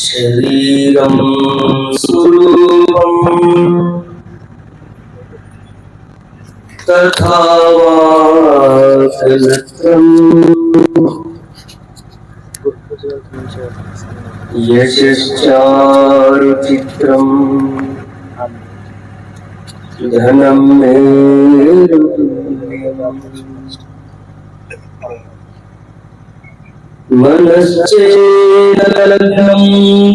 शरीरं स्वरूपं तथा वाक्यलत्रम् यशश्चारुचित्रम् धनं मेरुतुल्यम् मनश्चेदलग्नं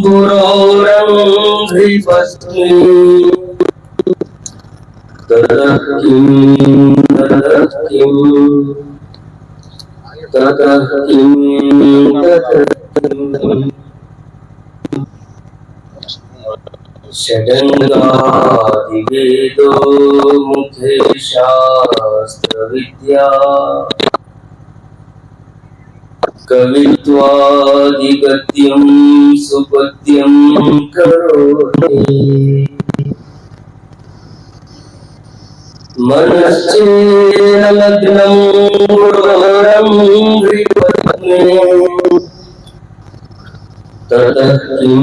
गुरोरङ्घ्रिपस्मै ततः किं षडङ्गादिवेदो मुखे शास्त्रविद्या कवित्वादिगद्यं सुपद्यं करोति मनश्चेदलग्नं गुरोरङ्घ्रिपस्मै ततः किं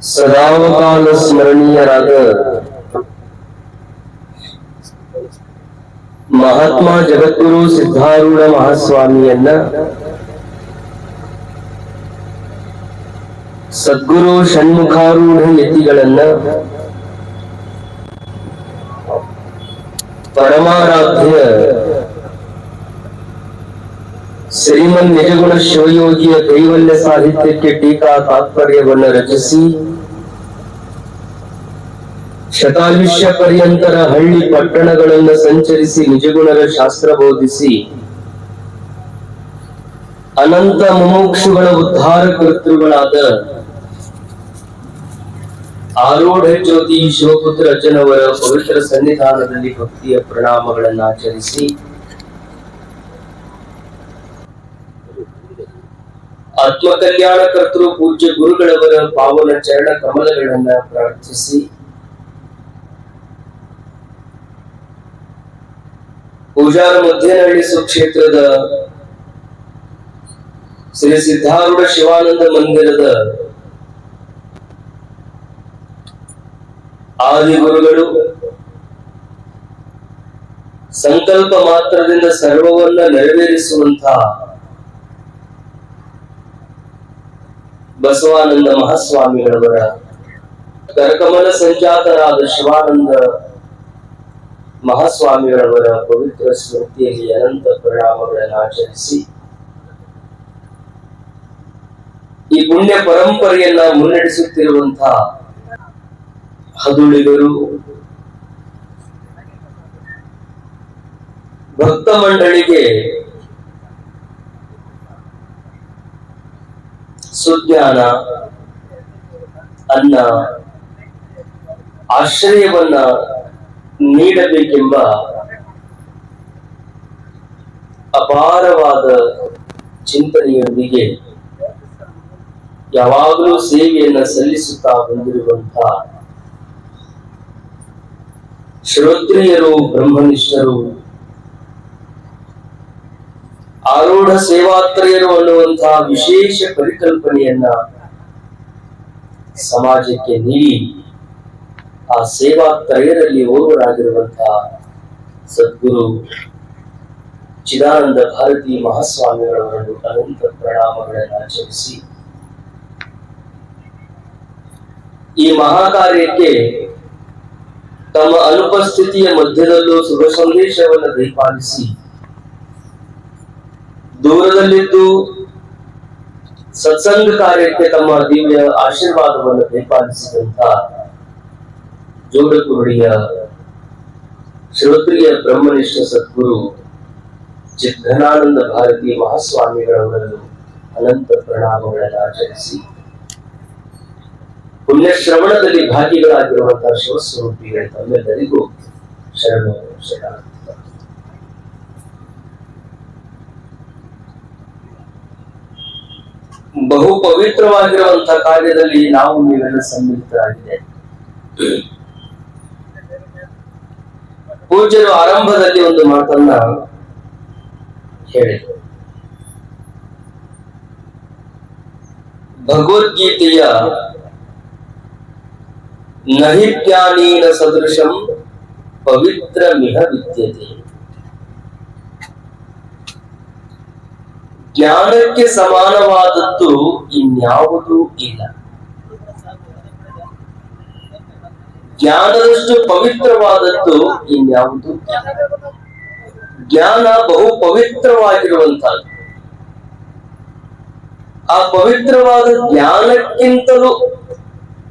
ಸದಾಕಾಲ ಸ್ಮರಣೀಯರಾದ ಮಹಾತ್ಮ ಜಗದ್ಗುರು ಸಿದ್ಧಾರೂಢ ಮಹಾಸ್ವಾಮಿಯನ್ನ, ಸದ್ಗುರು ಷಣ್ಮುಖಾರೂಢ ಯತಿಗಳನ್ನ, ಪರಮಾರಾಧ್ಯ ಶ್ರೀಮನ್ ನಿಜಗುಣ ಶಿವಯೋಗಿಯ ಕೈವಲ್ಯ ಸಾಹಿತ್ಯಕ್ಕೆ ಟೀಕಾ ತಾತ್ಪರ್ಯವನ್ನು ರಚಿಸಿ ಶತಾಯುಷ್ಯ ಪರ್ಯಂತರ ಹಳ್ಳಿ ಪಟ್ಟಣಗಳನ್ನು ಸಂಚರಿಸಿ ನಿಜಗುಣರ ಶಾಸ್ತ್ರ ಬೋಧಿಸಿ ಅನಂತ ಮುಮುಕ್ಷುಗಳ ಉದ್ಧಾರ ಕರ್ತೃಗಳಾದ ಆರೂಢ ಜ್ಯೋತಿ ಶಿವಪುತ್ರ ಅಜ್ಜನವರ ಪವಿತ್ರ ಸನ್ನಿಧಾನದಲ್ಲಿ ಭಕ್ತಿಯ ಪ್ರಣಾಮಗಳನ್ನು ಆಚರಿಸಿ ಆತ್ಮ ಕಲ್ಯಾಣ ಕರ್ತೃ ಪೂಜ್ಯ ಗುರುಗಳವರ ಪಾವನ ಚರಣ ಕಮಲಗಳನ್ನ ಪ್ರಾರ್ಥಿಸಿ ಪೂಜಾರ ಮಧ್ಯನಹಳ್ಳಿ ಸುಕ್ಷೇತ್ರದ ಶ್ರೀ ಸಿದ್ಧಾರೂಢ ಶಿವಾನಂದ ಮಂದಿರದ ಆದಿಗುರುಗಳು ಸಂಕಲ್ಪ ಮಾತ್ರದಿಂದ ಸರ್ವವನ್ನ ನೆರವೇರಿಸುವಂತಹ ಬಸವಾನಂದ ಮಹಾಸ್ವಾಮಿಗಳವರ ಕರಕಮಲ ಸಂಜಾತರಾದ ಶಿವಾನಂದ ಮಹಾಸ್ವಾಮಿಗಳವರ ಪವಿತ್ರ ಸ್ಮೃತಿಯಲ್ಲಿ ಅನಂತ ಪರಿಣಾಮಗಳನ್ನು ಆಚರಿಸಿ ಈ ಪುಣ್ಯ ಪರಂಪರೆಯನ್ನ ಮುನ್ನಡೆಸುತ್ತಿರುವಂತಹ ಹದುಳಿಗರು, ಭಕ್ತ ಮಂಡಳಿಗೆ ಸುಜ್ಞಾನ, ಅನ್ನ, ಆಶ್ರಯವನ್ನ ನೀಡಬೇಕೆಂಬ ಅಪಾರವಾದ ಚಿಂತನೆಯೊಂದಿಗೆ ಯಾವಾಗಲೂ ಸೇವೆಯನ್ನ ಸಲ್ಲಿಸುತ್ತಾ ಬಂದಿರುವಂತಹ ಶ್ರೋತ್ರಿಯರು, ಬ್ರಹ್ಮನಿಷ್ಠರು, ಆರೂಢ ಸೇವಾತ್ರಯರು ಅನ್ನುವಂತಹ ವಿಶೇಷ ಪರಿಕಲ್ಪನೆಯನ್ನ ಸಮಾಜಕ್ಕೆ ನೀಡಿ ಆ ಸೇವಾತ್ರಯರಲ್ಲಿ ಓರ್ವರಾಗಿರುವಂತಹ ಸದ್ಗುರು ಚಿದಾನಂದ ಭಾರತಿ ಮಹಾಸ್ವಾಮಿಗಳವರನ್ನು ಅನಂತ ಪ್ರಣಾಮಗಳನ್ನು ಆಚರಿಸಿ ಈ ಮಹಾಕಾರ್ಯಕ್ಕೆ ತಮ್ಮ ಅನುಪಸ್ಥಿತಿಯ ಮಧ್ಯದಲ್ಲೂ ಶುಭ ಸಂದೇಶವನ್ನು ದಯಪಾಲಿಸಿ ದೂರದಲ್ಲಿದ್ದು ಸತ್ಸಂಗ ಕಾರ್ಯಕ್ಕೆ ತಮ್ಮ ದಿವ್ಯ ಆಶೀರ್ವಾದವನ್ನು ದಯಪಾಲಿಸಿದಂತ ಜೋಡಕುರುಡಿಯ ಶ್ರೋತ್ರಿಯ ಬ್ರಹ್ಮನಿಷ್ಠ ಸದ್ಗುರು ಚಿದ್ಘನಾನಂದ ಭಾರತಿ ಮಹಾಸ್ವಾಮಿಗಳವರನ್ನು ಅನಂತ ಪ್ರಣಾಮಗಳನ್ನು ಆಚರಿಸಿ ಪುಣ್ಯಶ್ರವಣದಲ್ಲಿ ಭಾಗಿಗಳಾಗಿರುವಂತಹ ಶಿವಸ್ವರೂಪಿಗಳ ತಮ್ಮೆಲ್ಲರಿಗೂ ಶರಣು ಶರಣಾರ್ಥಿ. ಬಹು ಪವಿತ್ರವಾಗಿರುವಂತಹ ಕಾರ್ಯದಲ್ಲಿ ನಾವು ನೀವೆಲ್ಲ ಸಮ್ಮಿಲಿತರಾಗಿದೆ. ಪೂಜ್ಯರು ಆರಂಭದಲ್ಲಿ ಒಂದು ಮಾತನ್ನ ಹೇಳಿದರು. ಭಗವದ್ಗೀತೆಯ ನಹಿ ಜ್ಞಾನೇನ ಸದೃಶಂ ಪವಿತ್ರಮಿಹ ವಿದ್ಯತೆ. ಜ್ಞಾನಕ್ಕೆ ಸಮಾನವಾದದ್ದು ಇನ್ಯಾವುದೂ ಇಲ್ಲ. ಜ್ಞಾನದಷ್ಟು ಪವಿತ್ರವಾದದ್ದು ಇನ್ಯಾವುದೂ ಇಲ್ಲ. ಜ್ಞಾನ ಬಹು ಪವಿತ್ರವಾಗಿರುವಂತಹದ್ದು. ಆ ಪವಿತ್ರವಾದ ಜ್ಞಾನಕ್ಕಿಂತಲೂ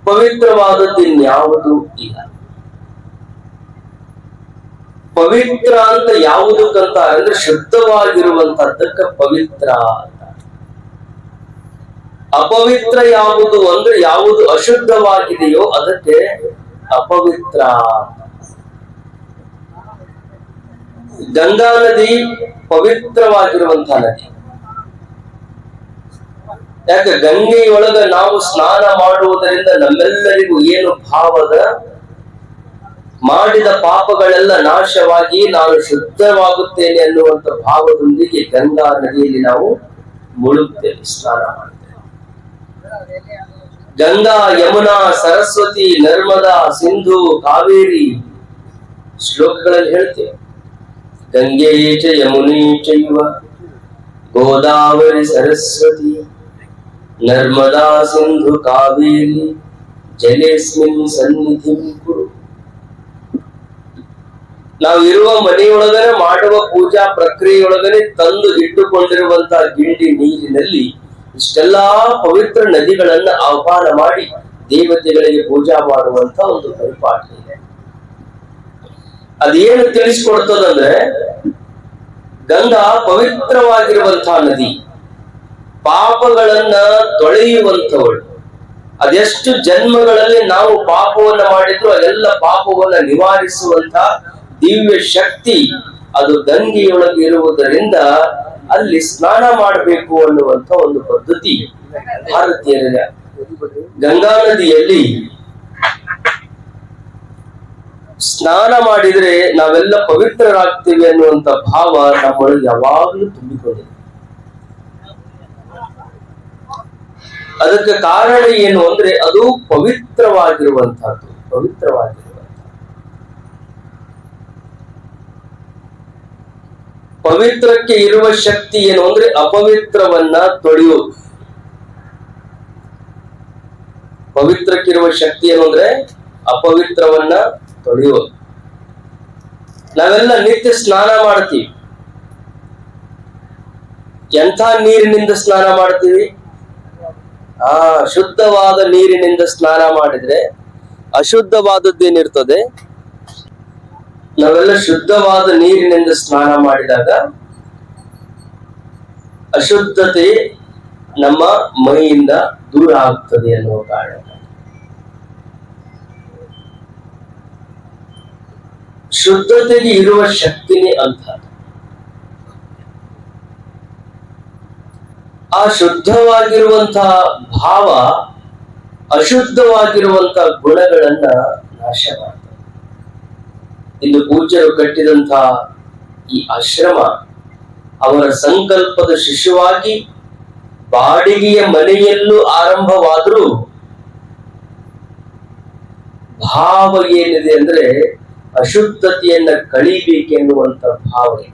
ಪವಿತ್ರವಾದದ್ದು ಇನ್ಯಾವುದೂ ಇಲ್ಲ. ಪವಿತ್ರ ಅಂತ ಯಾವುದಕ್ಕಂತ ಅಂದ್ರೆ ಶುದ್ಧವಾಗಿರುವಂತಹದ್ದಕ್ಕೆ ಪವಿತ್ರ ಅಂತ. ಅಪವಿತ್ರ ಯಾವುದು ಅಂದ್ರೆ ಯಾವುದು ಅಶುದ್ಧವಾಗಿದೆಯೋ ಅದಕ್ಕೆ ಅಪವಿತ್ರ. ಗಂಗಾ ನದಿ ಪವಿತ್ರವಾಗಿರುವಂತಹ ನದಿ. ಯಾಕೆ ಗಂಗೆಯೊಳಗ ನಾವು ಸ್ನಾನ ಮಾಡುವುದರಿಂದ ನಮ್ಮೆಲ್ಲರಿಗೂ ಏನು ಭಾವದ ಮಾಡಿದ ಪಾಪಗಳೆಲ್ಲ ನಾಶವಾಗಿ ನಾನು ಶುದ್ಧವಾಗುತ್ತೇನೆ ಅನ್ನುವಂತ ಭಾವದೊಂದಿಗೆ ಗಂಗಾ ನದಿಯಲ್ಲಿ ನಾವು ಮುಳುಗುತ್ತೇವೆ, ಸ್ನಾನ ಮಾಡ್ತೇವೆ. ಗಂಗಾ, ಯಮುನಾ, ಸರಸ್ವತಿ, ನರ್ಮದಾ, ಸಿಂಧು, ಕಾವೇರಿ ಶ್ಲೋಕಗಳಲ್ಲಿ ಹೇಳ್ತೇವೆ. ಗಂಗೆ ಚ ಯಮುನೇ ಚೈವ ಗೋದಾವರಿ ಸರಸ್ವತಿ ನರ್ಮದಾ ಸಿಂಧು ಕಾವೇರಿ ಜಲೇಸ್ಮಿನ್ ಸನ್ನಿಧಿಂ ಕುರು. ನಾವು ಇರುವ ಮನೆಯೊಳಗನೆ ಮಾಡುವ ಪೂಜಾ ಪ್ರಕ್ರಿಯೆಯೊಳಗನೆ ತಂದು ಇಟ್ಟುಕೊಂಡಿರುವಂತಹ ಗಿಂಡಿ ನೀರಿನಲ್ಲಿ ಇಷ್ಟೆಲ್ಲಾ ಪವಿತ್ರ ನದಿಗಳನ್ನ ಆಹ್ವಾನ ಮಾಡಿ ದೇವತೆಗಳಿಗೆ ಪೂಜಾ ಮಾಡುವಂತ ಒಂದು ಪರಿಪಾಠ ಇದೆ. ಅದೇನು ತಿಳಿಸ್ಕೊಡ್ತದಂದ್ರೆ ಗಂಗಾ ಪವಿತ್ರವಾಗಿರುವಂತಹ ನದಿ, ಪಾಪಗಳನ್ನ ತೊಳೆಯುವಂಥವಳು. ಅದೆಷ್ಟು ಜನ್ಮಗಳಲ್ಲಿ ನಾವು ಪಾಪವನ್ನ ಮಾಡಿದ್ರು ಅದೆಲ್ಲ ಪಾಪವನ್ನ ನಿವಾರಿಸುವಂತ ದಿವ್ಯ ಶಕ್ತಿ ಅದು ಗಂಗೆಯೊಳಗೆ ಇರುವುದರಿಂದ ಅಲ್ಲಿ ಸ್ನಾನ ಮಾಡಬೇಕು ಅನ್ನುವಂತ ಒಂದು ಪದ್ಧತಿ ಭಾರತೀಯರ. ಗಂಗಾ ನದಿಯಲ್ಲಿ ಸ್ನಾನ ಮಾಡಿದ್ರೆ ನಾವೆಲ್ಲ ಪವಿತ್ರರಾಗ್ತೀವಿ ಅನ್ನುವಂತ ಭಾವ ನಮ್ಮೊಳಗೆ ಯಾವಾಗಲೂ ತುಂಬಿಕೊಂಡಿದೆ. ಅದಕ್ಕೆ ಕಾರಣ ಏನು ಅಂದ್ರೆ ಅದು ಪವಿತ್ರವಾಗಿರುವಂತಹದ್ದು. ಪವಿತ್ರಕ್ಕೆ ಇರುವ ಶಕ್ತಿ ಏನು ಅಂದ್ರೆ ಅಪವಿತ್ರವನ್ನ ತೊಳೆಯುವುದು. ಪವಿತ್ರಕ್ಕಿರುವ ಶಕ್ತಿ ಏನು ಅಂದ್ರೆ ಅಪವಿತ್ರವನ್ನ ತೊಳೆಯುವುದು. ನಾವೆಲ್ಲ ನಿತ್ಯ ಸ್ನಾನ ಮಾಡ್ತೀವಿ. ಎಂಥ ನೀರಿನಿಂದ ಸ್ನಾನ ಮಾಡ್ತೀವಿ? ಶುದ್ಧವಾದ ನೀರಿನಿಂದ ಸ್ನಾನ ಮಾಡಿದ್ರೆ ಅಶುದ್ಧವಾದದ್ದೇನಿರ್ತದೆ? ನಾವೆಲ್ಲ ಶುದ್ಧವಾದ ನೀರಿನಿಂದ ಸ್ನಾನ ಮಾಡಿದಾಗ ಅಶುದ್ಧತೆ ನಮ್ಮ ಮೈಯಿಂದ ದೂರ ಆಗ್ತದೆ ಅನ್ನುವ ಕಾರಣ. ಶುದ್ಧತೆಗೆ ಇರುವ ಶಕ್ತಿನೇ ಅಂತ. ಆ ಶುದ್ಧವಾಗಿರುವಂತಹ ಭಾವ ಅಶುದ್ಧವಾಗಿರುವಂತಹ ಗುಣಗಳನ್ನ ನಾಶ ಮಾಡ್ತದೆ. ಇಂದು ಪೂಜ್ಯರು ಕಟ್ಟಿದಂತಹ ಈ ಆಶ್ರಮ ಅವರ ಸಂಕಲ್ಪದ ಶಿಶುವಾಗಿ ಬಾಡಿಗೆಯ ಮನೆಯಲ್ಲೂ ಆರಂಭವಾದರೂ ಭಾವ ಏನಿದೆ ಅಂದ್ರೆ ಅಶುದ್ಧತೆಯನ್ನ ಕಳಿಬೇಕೆನ್ನುವಂತ ಭಾವನೆ.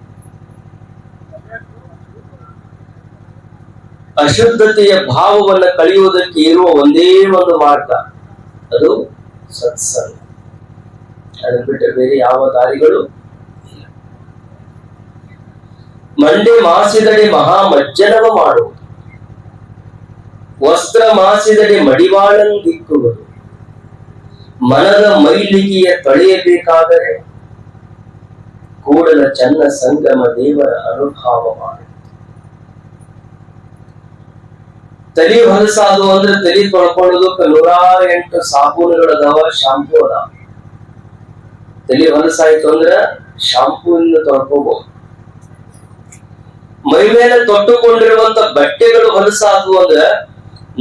ಅಶುದ್ಧತೆಯ ಭಾವವನ್ನ ಕಳೆಯುವುದಕ್ಕೆ ಇರುವ ಒಂದೇ ಒಂದು ಮಾರ್ಗ, ಅದು ಸತ್ಸಂಗ. ಅದನ್ನು ಬಿಟ್ಟರೆ ಬೇರೆ ಯಾವ ದಾರಿಗಳು ಇಲ್ಲ. ಮಂಡೆ ಮಾಸಿದಡೆ ಮಹಾಮಜ್ಜನವ ಮಾಡುವುದು, ವಸ್ತ್ರ ಮಾಸಿದಡೆ ಮಡಿವಾಳಂದಿಕ್ಕುವುದು, ಮನದ ಮೈಲಿಗೆಯ ತೊಳೆಯಬೇಕಾದರೆ ಕೂಡಲ ಚನ್ನ ಸಂಗಮ ದೇವರ ಅನುಭವ ಮಾಡು. ತಲೆ ಹೊಲಸಾದು ಅಂದ್ರೆ ತಲೆ ತೊಳ್ಕೊಳ್ಳೋದಕ್ಕೆ 108 ಸಾಬೂನುಗಳದಾವ, ಶಾಂಪೂ ಅದಾವ. ತಲೆ ಹೊಲಸಾಯ್ತು ಅಂದ್ರೆ ಶಾಂಪೂ ಇಂದ ತೊಳ್ಕೋಬಹುದು. ಮೈ ಮೇಲೆ ತೊಟ್ಟುಕೊಂಡಿರುವಂತ ಬಟ್ಟೆಗಳು ಹೊಲಸಾದವು ಅಂದ್ರೆ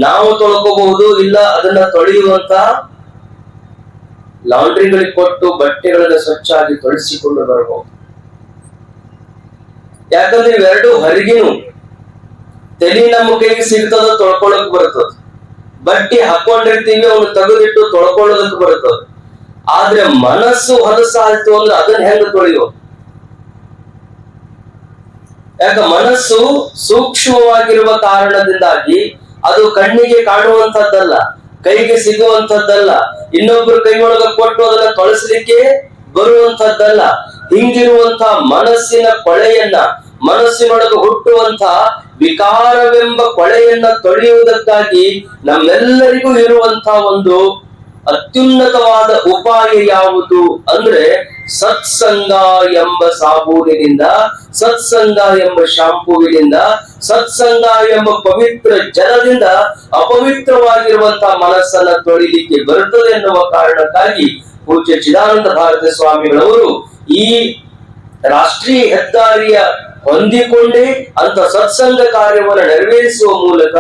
ನಾವು ತೊಳ್ಕೋಬಹುದು, ಇಲ್ಲ ಅದನ್ನ ತೊಳೆಯುವಂತ ಲಾಂಡ್ರಿಗಳಿಗೆ ಕೊಟ್ಟು ಬಟ್ಟೆಗಳನ್ನ ಸ್ವಚ್ಛಾಗಿ ತೊಳೆಸಿಕೊಂಡು ಬರಬಹುದು. ಯಾಕಂದ್ರೆ ಇವೆರಡು ಹೊರಗಿನೂ ತಲೆ ನಮ್ಮ ಕೈಗೆ ಸಿಗ್ತದ, ತೊಳ್ಕೊಳಕ್ ಬರ್ತದ. ಬಟ್ಟೆ ಹಾಕೊಂಡಿರ್ತೀವಿ, ಅವನು ತೆಗೆದಿಟ್ಟು ತೊಳ್ಕೊಳ್ಳೋದಕ್ಕೆ ಬರ್ತದ. ಆದ್ರೆ ಮನಸ್ಸು ಹೊಲಸಾಯ್ತು ಅಂದ್ರೆ ಅದನ್ನ ಹೆಂಗ ತೊಳೆಯೋದು? ಯಾಕ ಮನಸ್ಸು ಸೂಕ್ಷ್ಮವಾಗಿರುವ ಕಾರಣದಿಂದಾಗಿ ಅದು ಕಣ್ಣಿಗೆ ಕಾಣುವಂತದ್ದಲ್ಲ, ಕೈಗೆ ಸಿಗುವಂತದ್ದಲ್ಲ, ಇನ್ನೊಬ್ರು ಕೈ ಒಳಗ ಕೊಟ್ಟು ಅದನ್ನ ತೊಳಸ್ಲಿಕ್ಕೆ ಬರುವಂತದ್ದಲ್ಲ. ಹಿಂಗಿರುವಂತ ಮನಸ್ಸಿನ ಕೊಳೆಯನ್ನ, ಮನಸ್ಸಿನೊಳಗೆ ಹುಟ್ಟುವಂತ ವಿಕಾರವೆಂಬ ಕೊಳೆಯನ್ನ ತೊಳೆಯುವುದಕ್ಕಾಗಿ ನಮ್ಮೆಲ್ಲರಿಗೂ ಇರುವಂತ ಒಂದು ಅತ್ಯುನ್ನತವಾದ ಉಪಾಯ ಯಾವುದು ಅಂದ್ರೆ ಸತ್ಸಂಗ ಎಂಬ ಸಾಬೂನಿನಿಂದ, ಸತ್ಸಂಗ ಎಂಬ ಶಾಂಪೂವಿನಿಂದ, ಸತ್ಸಂಗ ಎಂಬ ಪವಿತ್ರ ಜಲದಿಂದ ಅಪವಿತ್ರವಾಗಿರುವಂತಹ ಮನಸ್ಸನ್ನ ತೊಳಿಲಿಕ್ಕೆ ಬರುತ್ತದೆ ಎನ್ನುವ ಕಾರಣಕ್ಕಾಗಿ ಪೂಜ್ಯ ಚಿದಾನಂದ ಭಾರತಿ ಸ್ವಾಮಿಗಳವರು ಈ ರಾಷ್ಟ್ರೀಯ ಹೆದ್ದಾರಿಯ ಹೊಂದಿಕೊಂಡೇ ಅಂತ ಸತ್ಸಂಗ ಕಾರ್ಯವನ್ನು ನೆರವೇರಿಸುವ ಮೂಲಕ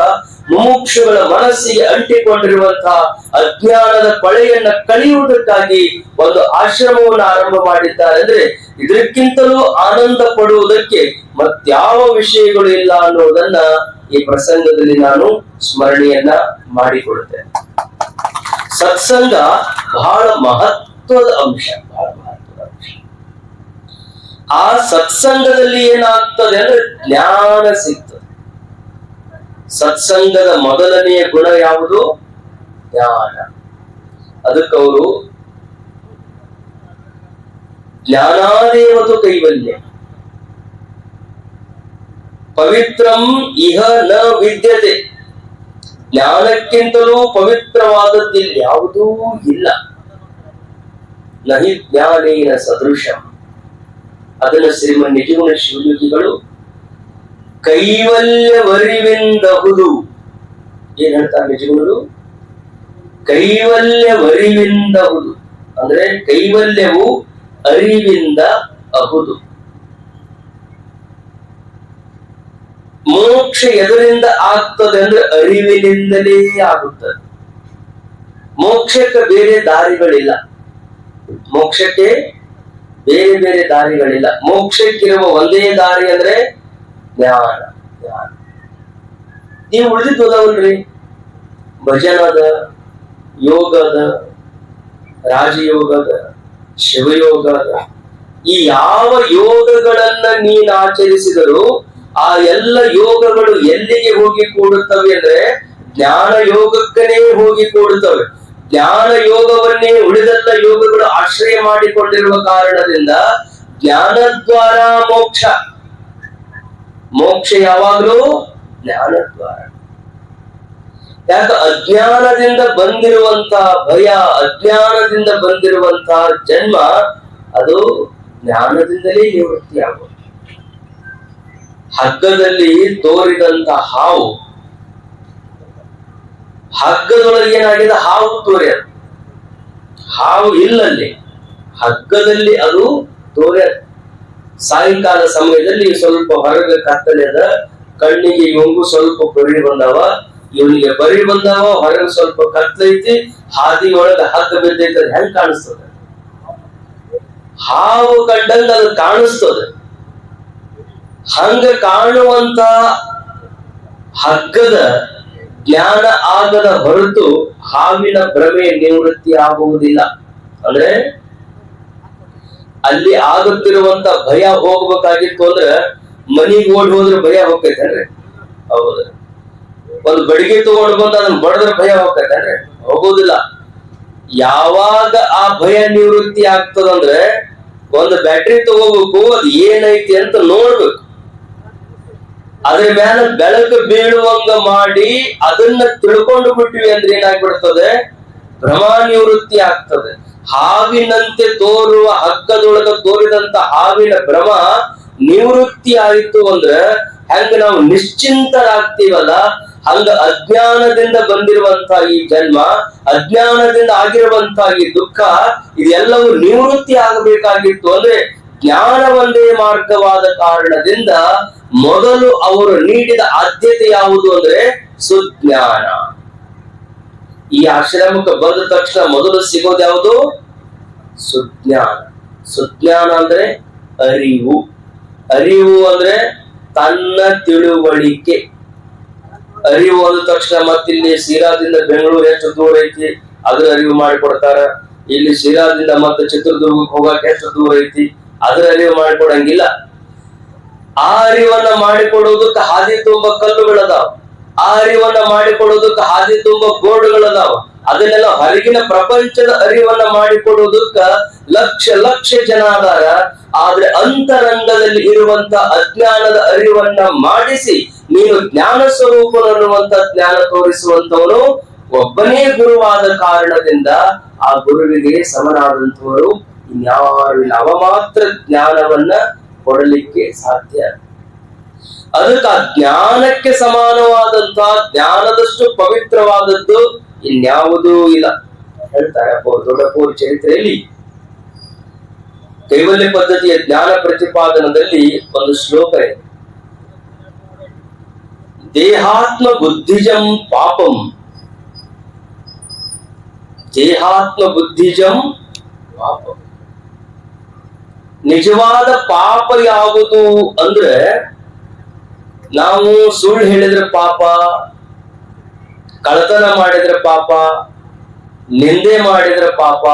ಮುಮುಕ್ಷುಗಳ ಮನಸ್ಸಿಗೆ ಅಂಟಿಕೊಂಡಿರುವಂತಹ ಅಜ್ಞಾನದ ಕೊಳೆಯನ್ನ ಕಳೆಯುವುದಕ್ಕಾಗಿ ಒಂದು ಆಶ್ರಮವನ್ನು ಆರಂಭ ಮಾಡಿದ್ದಾರೆ. ಅಂದ್ರೆ ಇದಕ್ಕಿಂತಲೂ ಆನಂದ ಪಡುವುದಕ್ಕೆ ಮತ್ಯಾವ ವಿಷಯಗಳು ಇಲ್ಲ ಅನ್ನೋದನ್ನ ಈ ಪ್ರಸಂಗದಲ್ಲಿ ನಾನು ಸ್ಮರಣೆಯನ್ನ ಮಾಡಿಕೊಳ್ಳುತ್ತೇನೆ. ಸತ್ಸಂಗ ಬಹಳ ಮಹತ್ವದ ಅಂಶ, ಬಹಳ ಮಹತ್ವದ ಅಂಶ. ಆ ಸತ್ಸಂಗದಲ್ಲಿ ಏನಾಗ್ತದೆ ಅಂದ್ರೆ ಜ್ಞಾನ ಸಿಗ್ತದೆ. ಸತ್ಸಂಗದ ಮೊದಲನೆಯ ಗುಣ ಯಾವುದು? ಜ್ಞಾನ. ಅದಕ್ಕವರು ಜ್ಞಾನಾದೇವತು ಕೈವಲ್ಯ ಪವಿತ್ರಂ ಇಹ ನ ವಿದ್ಯತೆ. ಜ್ಞಾನಕ್ಕಿಂತಲೂ ಪವಿತ್ರವಾದದ್ದಿಲ್ಲ ಯಾವುದೂ ಇಲ್ಲ. ನಹಿ ಜ್ಞಾನೇನ ಸದೃಶಂ. ಅದನ್ನು ಶ್ರೀಮನ್ ನಿಜಗುಣ ಶಿವಯೋಗಿಗಳು ಕೈವಲ್ಯವರಿವಿಂದಹುದು. ಏನ್ ಹೇಳ್ತಾರೆ ನಿಜಗುಣರು? ಕೈವಲ್ಯವರಿವಿಂದಹುದು ಅಂದ್ರೆ ಕೈವಲ್ಯವು ಅರಿವಿಂದ ಅಹುದು. ಮೋಕ್ಷ ಎದರಿಂದ ಆಗ್ತದೆ ಅಂದ್ರೆ ಅರಿವಿನಿಂದಲೇ ಆಗುತ್ತದೆ. ಮೋಕ್ಷಕ್ಕೆ ಬೇರೆ ದಾರಿಗಳಿಲ್ಲ, ಮೋಕ್ಷಕ್ಕೆ ಬೇರೆ ಬೇರೆ ದಾರಿಗಳಿಲ್ಲ. ಮೋಕ್ಷಕ್ಕಿರುವ ಒಂದೇ ದಾರಿ ಅಂದ್ರೆ ಜ್ಞಾನ. ಜ್ಞಾನ ನೀವು ಉಳಿದಿದ್ದು ಅದಾವಲ್ರಿ, ಭಜನದ, ಯೋಗದ, ರಾಜಯೋಗದ, ಶಿವಯೋಗದ, ಈ ಯಾವ ಯೋಗಗಳನ್ನ ನೀನು ಆಚರಿಸಿದರೂ ಆ ಎಲ್ಲ ಯೋಗಗಳು ಎಲ್ಲಿಗೆ ಹೋಗಿ ಕೂಡುತ್ತವೆ ಅಂದ್ರೆ ಜ್ಞಾನ ಯೋಗಕ್ಕನೇ ಹೋಗಿ ಕೂಡುತ್ತವೆ. ಜ್ಞಾನ ಯೋಗವನ್ನೇ ಉಳಿದೆಲ್ಲ ಯೋಗಗಳು ಆಶ್ರಯ ಮಾಡಿಕೊಂಡಿರುವ ಕಾರಣದಿಂದ ಜ್ಞಾನದ್ವಾರ ಮೋಕ್ಷ. ಮೋಕ್ಷ ಯಾವಾಗಲೂ ಜ್ಞಾನದ್ವಾರ. ಯಾಕ? ಅಜ್ಞಾನದಿಂದ ಬಂದಿರುವಂತಹ ಭಯ, ಅಜ್ಞಾನದಿಂದ ಬಂದಿರುವಂತಹ ಜನ್ಮ ಅದು ಜ್ಞಾನದಿಂದಲೇ ನಿವೃತ್ತಿ ಆಗುವುದು. ಹಗ್ಗದಲ್ಲಿ ತೋರಿದಂತ ಹಾವು, ಹಗ್ಗದೊಳಗೆ ಏನಾಗಿದೆ? ಹಾವು ತೋರ್ಯದ. ಹಾವು ಇಲ್ಲಲ್ಲಿ, ಹಗ್ಗದಲ್ಲಿ ಅದು ತೋರ್ಯದ. ಸಾಯಂಕಾಲ ಸಮಯದಲ್ಲಿ ಸ್ವಲ್ಪ ಹೊರಗೆ ಕತ್ತಲೆದ, ಕಣ್ಣಿಗೆ ಇವಂಗು ಸ್ವಲ್ಪ ಬರಿ ಬಂದವ, ಇವನಿಗೆ ಬರಿ ಬಂದವ, ಹೊರಗೆ ಸ್ವಲ್ಪ ಕತ್ಲೈತಿ, ಹಾದಿ ಒಳಗ ಹಗ್ಗ ಬಿದ್ದೈತೆ. ಹೆಂಗ್ ಕಾಣಿಸ್ತದೆ? ಹಾವು ಕಂಡಂಗ ಅದು ಕಾಣಿಸ್ತದೆ. ಹಂಗ ಕಾಣುವಂತ ಹಗ್ಗದ ಜ್ಞಾನ ಆಗದ ಹೊರತು ಹಾವಿನ ಭ್ರಮೆ ನಿವೃತ್ತಿ ಆಗುವುದಿಲ್ಲ. ಅಂದ್ರೆ ಅಲ್ಲಿ ಆಗುತ್ತಿರುವಂತ ಭಯ ಹೋಗ್ಬೇಕಾಗಿತ್ತು ಅಂದ್ರೆ ಮನಿಗೆ ಓಡಿ ಹೋದ್ರೆ ಭಯ ಹೋಗ್ತೈತೇನ್ರಿ? ಹೌದು. ಒಂದು ಬಡಿಗೆ ತಗೊಂಡು ಬಂದು ಅದನ್ನ ಬಡದ್ರ ಭಯ ಹೋಗ್ತೈತೇನ್ರಿ? ಹೋಗುದಿಲ್ಲ. ಯಾವಾಗ ಆ ಭಯ ನಿವೃತ್ತಿ ಆಗ್ತದಂದ್ರೆ ಒಂದು ಬ್ಯಾಟ್ರಿ ತಗೋಬೇಕು, ಅದು ಏನೈತಿ ಅಂತ ನೋಡ್ಬೇಕು. ಅದ್ರ ಮೇಲೆ ಬೆಳಕು ಬೀಳುವಂಗ ಮಾಡಿ ಅದನ್ನ ತಿಳ್ಕೊಂಡು ಬಿಟ್ವಿ ಅಂದ್ರೆ ಏನಾಗ್ಬಿಡ್ತದೆ? ಭ್ರಮ ನಿವೃತ್ತಿ ಆಗ್ತದೆ. ಹಾವಿನಂತೆ ತೋರುವ ಹಗ್ಗದೊಳಗ ತೋರಿದಂತ ಹಾವಿನ ಭ್ರಮ ನಿವೃತ್ತಿ ಆಯಿತು ಅಂದ್ರೆ ಹೆಂಗ ನಾವು ನಿಶ್ಚಿಂತರಾಗ್ತೀವಲ್ಲ, ಹಂಗ ಅಜ್ಞಾನದಿಂದ ಬಂದಿರುವಂತ ಈ ಜನ್ಮ, ಅಜ್ಞಾನದಿಂದ ಆಗಿರುವಂತ ಈ ದುಃಖ, ಇದೆಲ್ಲವೂ ನಿವೃತ್ತಿ ಆಗಬೇಕಾಗಿತ್ತು ಅಂದ್ರೆ ಜ್ಞಾನ ಒಂದೇ ಮಾರ್ಗವಾದ ಕಾರಣದಿಂದ ಮೊದಲು ಅವರು ನೀಡಿದ ಆದ್ಯತೆ ಯಾವುದು ಅಂದ್ರೆ ಸುಜ್ಞಾನ. ಈ ಆಶ್ರಮಕ್ಕೆ ಬಂದ ತಕ್ಷಣ ಮೊದಲು ಸಿಗೋದು ಯಾವುದು? ಸುಜ್ಞಾನ. ಸುಜ್ಞಾನ ಅಂದ್ರೆ ಅರಿವು. ಅರಿವು ಅಂದ್ರೆ ತನ್ನ ತಿಳುವಳಿಕೆ. ಅರಿವು ಅಂದ ತಕ್ಷಣ ಮತ್ತಿಲ್ಲಿ ಶಿರಾದಿಂದ ಬೆಂಗಳೂರು ಎಷ್ಟು ದೂರ ಐತಿ ಅದ್ರ ಅರಿವು ಮಾಡಿಕೊಡ್ತಾರ. ಇಲ್ಲಿ ಶಿರಾದಿಂದ ಮತ್ತೆ ಚಿತ್ರದುರ್ಗಕ್ಕೆ ಹೋಗಕ್ಕೆ ಎಷ್ಟು ದೂರ ಐತಿ ಅದ್ರ ಅರಿವು ಮಾಡಿಕೊಡಂಗಿಲ್ಲ. ಆ ಅರಿವನ್ನ ಮಾಡಿಕೊಡೋದಕ್ಕೆ ಹಾದಿ ತುಂಬ ಕಲ್ಲುಗಳದಾವ. ಆ ಅರಿವನ್ನ ಮಾಡಿಕೊಡೋದಕ್ಕೆ ಹಾದಿ ತುಂಬ ಬೋರ್ಡ್ಗಳದಾವ. ಅದನ್ನೆಲ್ಲ ಹೊರಗಿನ ಪ್ರಪಂಚದ ಅರಿವನ್ನ ಮಾಡಿಕೊಡೋದಕ್ಕ ಲಕ್ಷ ಲಕ್ಷ ಜನ ಅದಾರ. ಆದ್ರೆ ಅಂತರಂಗದಲ್ಲಿ ಇರುವಂತ ಅಜ್ಞಾನದ ಅರಿವನ್ನ ಮಾಡಿಸಿ ನೀನು ಜ್ಞಾನ ಸ್ವರೂಪನನ್ನುವಂತ ಜ್ಞಾನ ತೋರಿಸುವಂತವನು ಒಬ್ಬನೇ ಗುರುವಾದ ಕಾರಣದಿಂದ ಆ ಗುರುವಿಗೆ ಸಮನಾದಂತವರು ಇನ್ಯಾರು ಇಲ್ಲ. ಅವ ಮಾತ್ರ ಜ್ಞಾನವನ್ನ ಕೊಡಲಿಕ್ಕೆ ಸಾಧ್ಯ. ಅದಕ್ಕೆ ಆ ಜ್ಞಾನಕ್ಕೆ ಸಮಾನವಾದಂತ ಜ್ಞಾನದಷ್ಟು ಪವಿತ್ರವಾದದ್ದು ಇನ್ಯಾವುದೂ ಇಲ್ಲ ಹೇಳ್ತಾರೆ ದೊಡ್ಡಪೂರ್ ಚರಿತ್ರೆಯಲ್ಲಿ. ಕೈವಲ್ಯ ಪದ್ಧತಿಯ ಜ್ಞಾನ ಪ್ರತಿಪಾದನದಲ್ಲಿ ಒಂದು ಶ್ಲೋಕ ಇದೆ. ದೇಹಾತ್ಮ ಬುದ್ಧಿಜಂ ಪಾಪಂ, ದೇಹಾತ್ಮ ಬುದ್ಧಿಜಂ ಪಾಪಂ. ನಿಜವಾದ ಪಾಪ ಯಾವುದು ಅಂದ್ರೆ ನಾವು ಸುಳ್ಳು ಹೇಳಿದ್ರೆ ಪಾಪ, ಕಳ್ಳತನ ಮಾಡಿದ್ರೆ ಪಾಪ, ನಿಂದೆ ಮಾಡಿದ್ರೆ ಪಾಪ,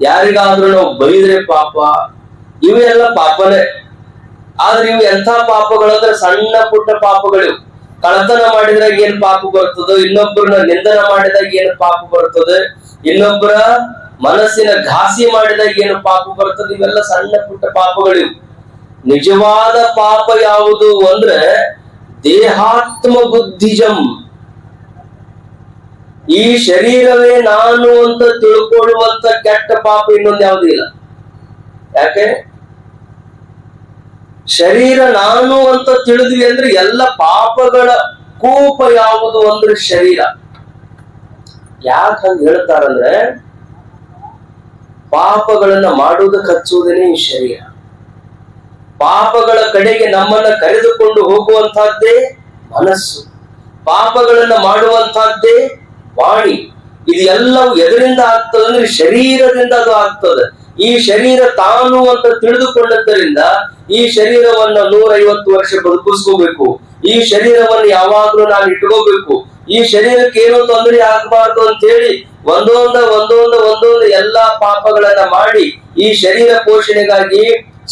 ಯಾರಿಗಾದ್ರೂ ನಾವು ಬೈದ್ರೆ ಪಾಪ, ಇವೆಲ್ಲ ಪಾಪನೇ. ಆದ್ರೆ ಇವು ಎಂಥ ಪಾಪಗಳಂದ್ರೆ ಸಣ್ಣ ಪುಟ್ಟ ಪಾಪಗಳು. ಕಳ್ಳತನ ಮಾಡಿದಾಗ ಏನ್ ಪಾಪ ಬರ್ತದೆ, ಇನ್ನೊಬ್ಬರನ್ನ ನಿಂದನ ಮಾಡಿದಾಗ ಏನು ಪಾಪ ಬರ್ತದೆ, ಇನ್ನೊಬ್ಬರ ಮನಸ್ಸಿನ ಘಾಸಿ ಮಾಡಿದಾಗ ಏನು ಪಾಪ ಬರ್ತದೆ, ಇವೆಲ್ಲ ಸಣ್ಣ ಪುಟ್ಟ ಪಾಪಗಳಿವು. ನಿಜವಾದ ಪಾಪ ಯಾವುದು ಅಂದ್ರೆ ದೇಹಾತ್ಮ ಬುದ್ಧಿಜಂ. ಈ ಶರೀರವೇ ನಾನು ಅಂತ ತಿಳ್ಕೊಳ್ಳುವಂತ ಕೆಟ್ಟ ಪಾಪ ಇನ್ನೊಂದು ಯಾವುದೂ ಇಲ್ಲ. ಯಾಕೆ? ಶರೀರ ನಾನು ಅಂತ ತಿಳಿದ್ವಿ ಅಂದ್ರೆ ಎಲ್ಲ ಪಾಪಗಳ ಕೂಪ ಯಾವುದು ಅಂದ್ರೆ ಶರೀರ. ಯಾಕೆ ಹಂಗ ಹೇಳ್ತಾರಂದ್ರೆ ಪಾಪಗಳನ್ನ ಮಾಡುವುದಕ್ಕೆ ಹಚ್ಚುವುದೇನೆ ಈ ಶರೀರ. ಪಾಪಗಳ ಕಡೆಗೆ ನಮ್ಮನ್ನ ಕರೆದುಕೊಂಡು ಹೋಗುವಂತಹದ್ದೇ ಮನಸ್ಸು. ಪಾಪಗಳನ್ನ ಮಾಡುವಂತಹದ್ದೇ ವಾಣಿ. ಇದು ಎಲ್ಲವೂ ಎದರಿಂದ ಆಗ್ತದೆ ಅಂದ್ರೆ ಶರೀರದಿಂದ ಅದು ಆಗ್ತದೆ. ಈ ಶರೀರ ತಾನು ಅಂತ ತಿಳಿದುಕೊಂಡದ್ದರಿಂದ ಈ ಶರೀರವನ್ನ 150 ವರ್ಷ ಬದುಕಿಸ್ಕೋಬೇಕು. ಈ ಶರೀರವನ್ನು ಯಾವಾಗ್ಲೂ ನಾನು ಇಟ್ಕೋಬೇಕು. ಈ ಶರೀರಕ್ಕೆ ಏನೋ ತೊಂದರೆ ಆಗಬಾರ್ದು ಅಂತ ಹೇಳಿ ಒಂದೊಂದು ಎಲ್ಲಾ ಪಾಪಗಳನ್ನ ಮಾಡಿ ಈ ಶರೀರ ಪೋಷಣೆಗಾಗಿ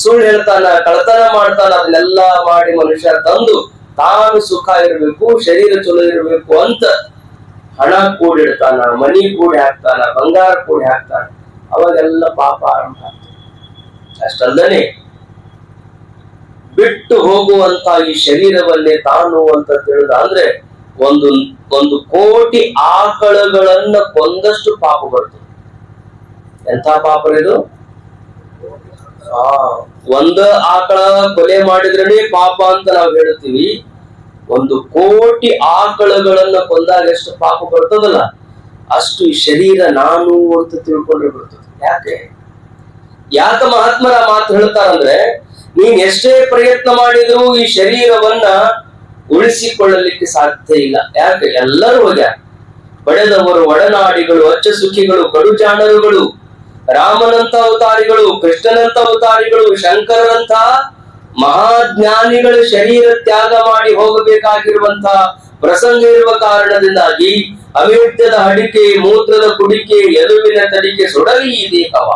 ಸುಳ್ಳು ಹೇಳ್ತಾನ, ಕಳತನ ಮಾಡ್ತಾನ. ಅದನ್ನೆಲ್ಲಾ ಮಾಡಿ ಮನುಷ್ಯ ತಂದು ತಾನು ಸುಖ ಇರಬೇಕು, ಶರೀರ ಚಲೋ ಇರಬೇಕು ಅಂತ ಹಣ ಕೂಡಿಡ್ತಾನ, ಮನಿ ಕೂಡಿ ಹಾಕ್ತಾನ, ಬಂಗಾರ ಕೂಡಿ ಹಾಕ್ತಾನ. ಅವಾಗೆಲ್ಲ ಪಾಪ ಆರಂಭ ಆಗ್ತದೆ. ಅಷ್ಟಲ್ಲದೆ ಬಿಟ್ಟು ಹೋಗುವಂತ ಈ ಶರೀರವನ್ನೇ ತಾನು ಅಂತ ತಿಳಿದ ಅಂದ್ರೆ ಒಂದು ಕೋಟಿ ಆಕಳಗಳನ್ನ ಕೊಂದಷ್ಟು ಪಾಪ ಬರ್ತದೆ. ಎಂಥ ಪಾಪ ಇದು? ಒಂದು ಆಕಳ ಕೊಲೆ ಮಾಡಿದ್ರೇ ಪಾಪ ಅಂತ ನಾವು ಹೇಳ್ತೀವಿ. 1 ಕೋಟಿ ಆಕಳಗಳನ್ನ ಕೊಂದಾಗ ಎಷ್ಟು ಪಾಪ ಬರ್ತದಲ್ಲ ಅಷ್ಟು ಈ ಶರೀರ ನಾನು ಅಂತ ತಿಳ್ಕೊಂಡ್ರೆ ಬರ್ತದೆ. ಯಾಕೆ ಮಹಾತ್ಮರ ಮಾತು ಹೇಳ್ತಾರಂದ್ರೆ ನೀನ್ ಎಷ್ಟೇ ಪ್ರಯತ್ನ ಮಾಡಿದ್ರು ಈ ಶರೀರವನ್ನ ಉಳಿಸಿಕೊಳ್ಳಲಿಕ್ಕೆ ಸಾಧ್ಯ ಇಲ್ಲ. ಯಾಕೆ? ಎಲ್ಲರೂ ಹೋಗ್ಯಾರ. ಪಡೆದವರು ಒಡನಾಡಿಗಳು, ಅಚ್ಚ ಸುಖಿಗಳು, ಕಡುಜಾಣರುಗಳು, ರಾಮನಂತ ಅವತಾರಿಗಳು, ಕೃಷ್ಣನಂತ ಅವತಾರಿಗಳು, ಶಂಕರನಂತ ಮಹಾಜ್ಞಾನಿಗಳ ಶರೀರ ತ್ಯಾಗ ಮಾಡಿ ಹೋಗಬೇಕಾಗಿರುವಂತಹ ಪ್ರಸಂಗ ಇರುವ ಕಾರಣದಿಂದಾಗಿ ಅವೇದ್ಯದ ಅಡಿಕೆ, ಮೂತ್ರದ ಕುಡಿಕೆ, ಎಲುಬಿನ ತಡಿಕೆ ಸುಡಲಿ ಈ ದೇಹವ,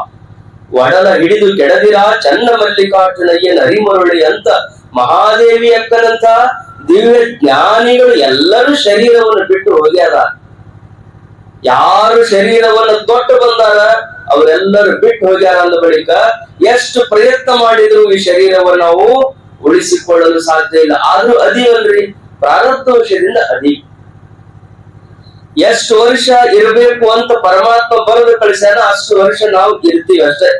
ಒಡಲ ಹಿಡಿದು ಕೆಡದಿರ ಚನ್ನ ಮಲ್ಲಿಕಾರ್ಜುನಯ್ಯ ನರಿಮರುಳಿ ಅಂತ ಮಹಾದೇವಿ ಅಕ್ಕನಂತ ದಿವ್ಯ ಜ್ಞಾನಿಗಳು ಎಲ್ಲರೂ ಶರೀರವನ್ನು ಬಿಟ್ಟು ಹೋಗ್ಯಾರ. ಯಾರು ಶರೀರವನ್ನು ತೊಟ್ಟು ಬಂದಾರ ಅವರೆಲ್ಲರೂ ಬಿಟ್ಟು ಹೋಗ್ಯಾರ. ಅಂದ ಬಳಿಕ ಎಷ್ಟು ಪ್ರಯತ್ನ ಮಾಡಿದ್ರು ಈ ಶರೀರವನ್ನು ನಾವು ಉಳಿಸಿಕೊಳ್ಳಲು ಸಾಧ್ಯ ಇಲ್ಲ. ಆದ್ರೂ ಅದೀವಲ್ರಿ, ಪ್ರಾರಬ್ಧವಶದಿಂದ ಅದಿ. ಎಷ್ಟು ವರ್ಷ ಇರಬೇಕು ಅಂತ ಪರಮಾತ್ಮ ಬರೆದು ಕಳಿಸ್ಯಾನ ಅಷ್ಟು ವರ್ಷ ನಾವು ಇರ್ತೀವಿ ಅಷ್ಟೇ.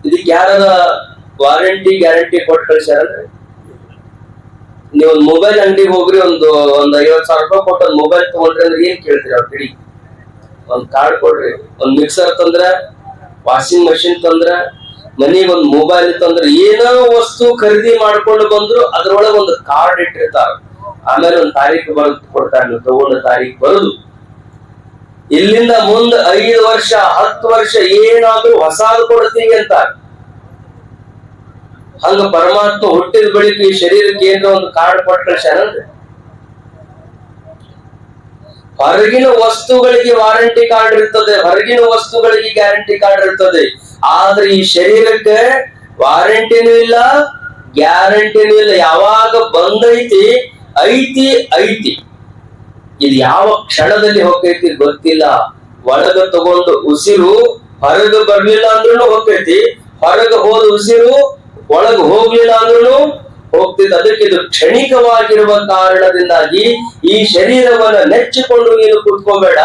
ಇದಕ್ಕೆ ಯಾರದ ವಾರಂಟಿ ಗ್ಯಾರಂಟಿ ಕೊಟ್ಟು ಕಳಿಸ್ಯಾರಂದ್ರೆ, ನೀವು ಒಂದು ಮೊಬೈಲ್ ಅಂಗಡಿಗೆ ಹೋಗ್ರಿ, ಒಂದು 50,000 ರೂಪಾಯಿ ಕೊಟ್ಟು ಒಂದು ಮೊಬೈಲ್ ತಗೊಂಡ್ರಿ ಅಂದ್ರೆ ಏನ್ ಕೇಳ್ತೀರಿ? ಅವ್ರ ಕಿಡಿ ಒಂದು ಕಾರ್ಡ್ ಕೊಡ್ರಿ, ಒಂದು ಮಿಕ್ಸರ್ ತಂದ್ರ, ವಾಷಿಂಗ್ ಮಷಿನ್ ತಂದ್ರ, ಮನೆಗೊಂದು ಮೊಬೈಲ್ ಇತ್ತು ಅಂದ್ರೆ ಏನೋ ವಸ್ತು ಖರೀದಿ ಮಾಡ್ಕೊಂಡು ಬಂದ್ರು ಅದ್ರೊಳಗೆ ಒಂದು ಕಾರ್ಡ್ ಇಟ್ಟಿರ್ತಾರ, ಆಮೇಲೆ ಒಂದು ತಾರೀಕು ಬರೆದು ಕೊಡ್ತಾರೆ, ನೀವು ತಗೊಂಡ ತಾರೀಕು ಬರೆದು ಇಲ್ಲಿಂದ ಮುಂದೆ 5 ವರ್ಷ 10 ವರ್ಷ ಏನಾದ್ರೂ ಹೊಸಾದು ಕೊಡ್ತೀವಿ ಅಂತ. ಹಂಗ ಪರಮಾತ್ಮ ಹುಟ್ಟಿದ ಬಳಿಕ ಈ ಶರೀರಕ್ಕೆ ಏನೋ ಒಂದು ಕಾರ್ಡ್ ಕೊಟ್ಟು ಕಳ್ಸ್ಯಾನಂದ್ರೆ, ಹೊರಗಿನ ವಸ್ತುಗಳಿಗೆ ವಾರಂಟಿ ಕಾರ್ಡ್ ಇರ್ತದೆ, ಹೊರಗಿನ ವಸ್ತುಗಳಿಗೆ ಗ್ಯಾರಂಟಿ ಕಾರ್ಡ್ ಇರ್ತದೆ. ಆದ್ರೆ ಈ ಶರೀರಕ್ಕೆ ವಾರಂಟಿನೂ ಇಲ್ಲ, ಗ್ಯಾರಂಟಿನೂ ಇಲ್ಲ. ಯಾವಾಗ ಬಂದೈತಿ ಐತಿ ಐತಿ, ಇದು ಯಾವ ಕ್ಷಣದಲ್ಲಿ ಹೋಗ್ತೈತಿ ಗೊತ್ತಿಲ್ಲ. ಒಳಗ ತಗೊಂಡು ಉಸಿರು ಹೊರಗೆ ಬರ್ಲಿಲ್ಲ ಅಂದ್ರೂ ಹೋಗ್ತೈತಿ, ಹೊರಗೆ ಹೋದ ಉಸಿರು ಒಳಗೆ ಹೋಗ್ಲಿಲ್ಲ ಅಂದ್ರೂ ಹೋಗ್ತಿದ್ದ. ಅದಕ್ಕೆ ಇದು ಕ್ಷಣಿಕವಾಗಿರುವ ಕಾರಣದಿಂದಾಗಿ ಈ ಶರೀರವನ್ನ ನೆಚ್ಚಿಕೊಂಡು ನೀನು ಕೂತ್ಕೋಬೇಡ.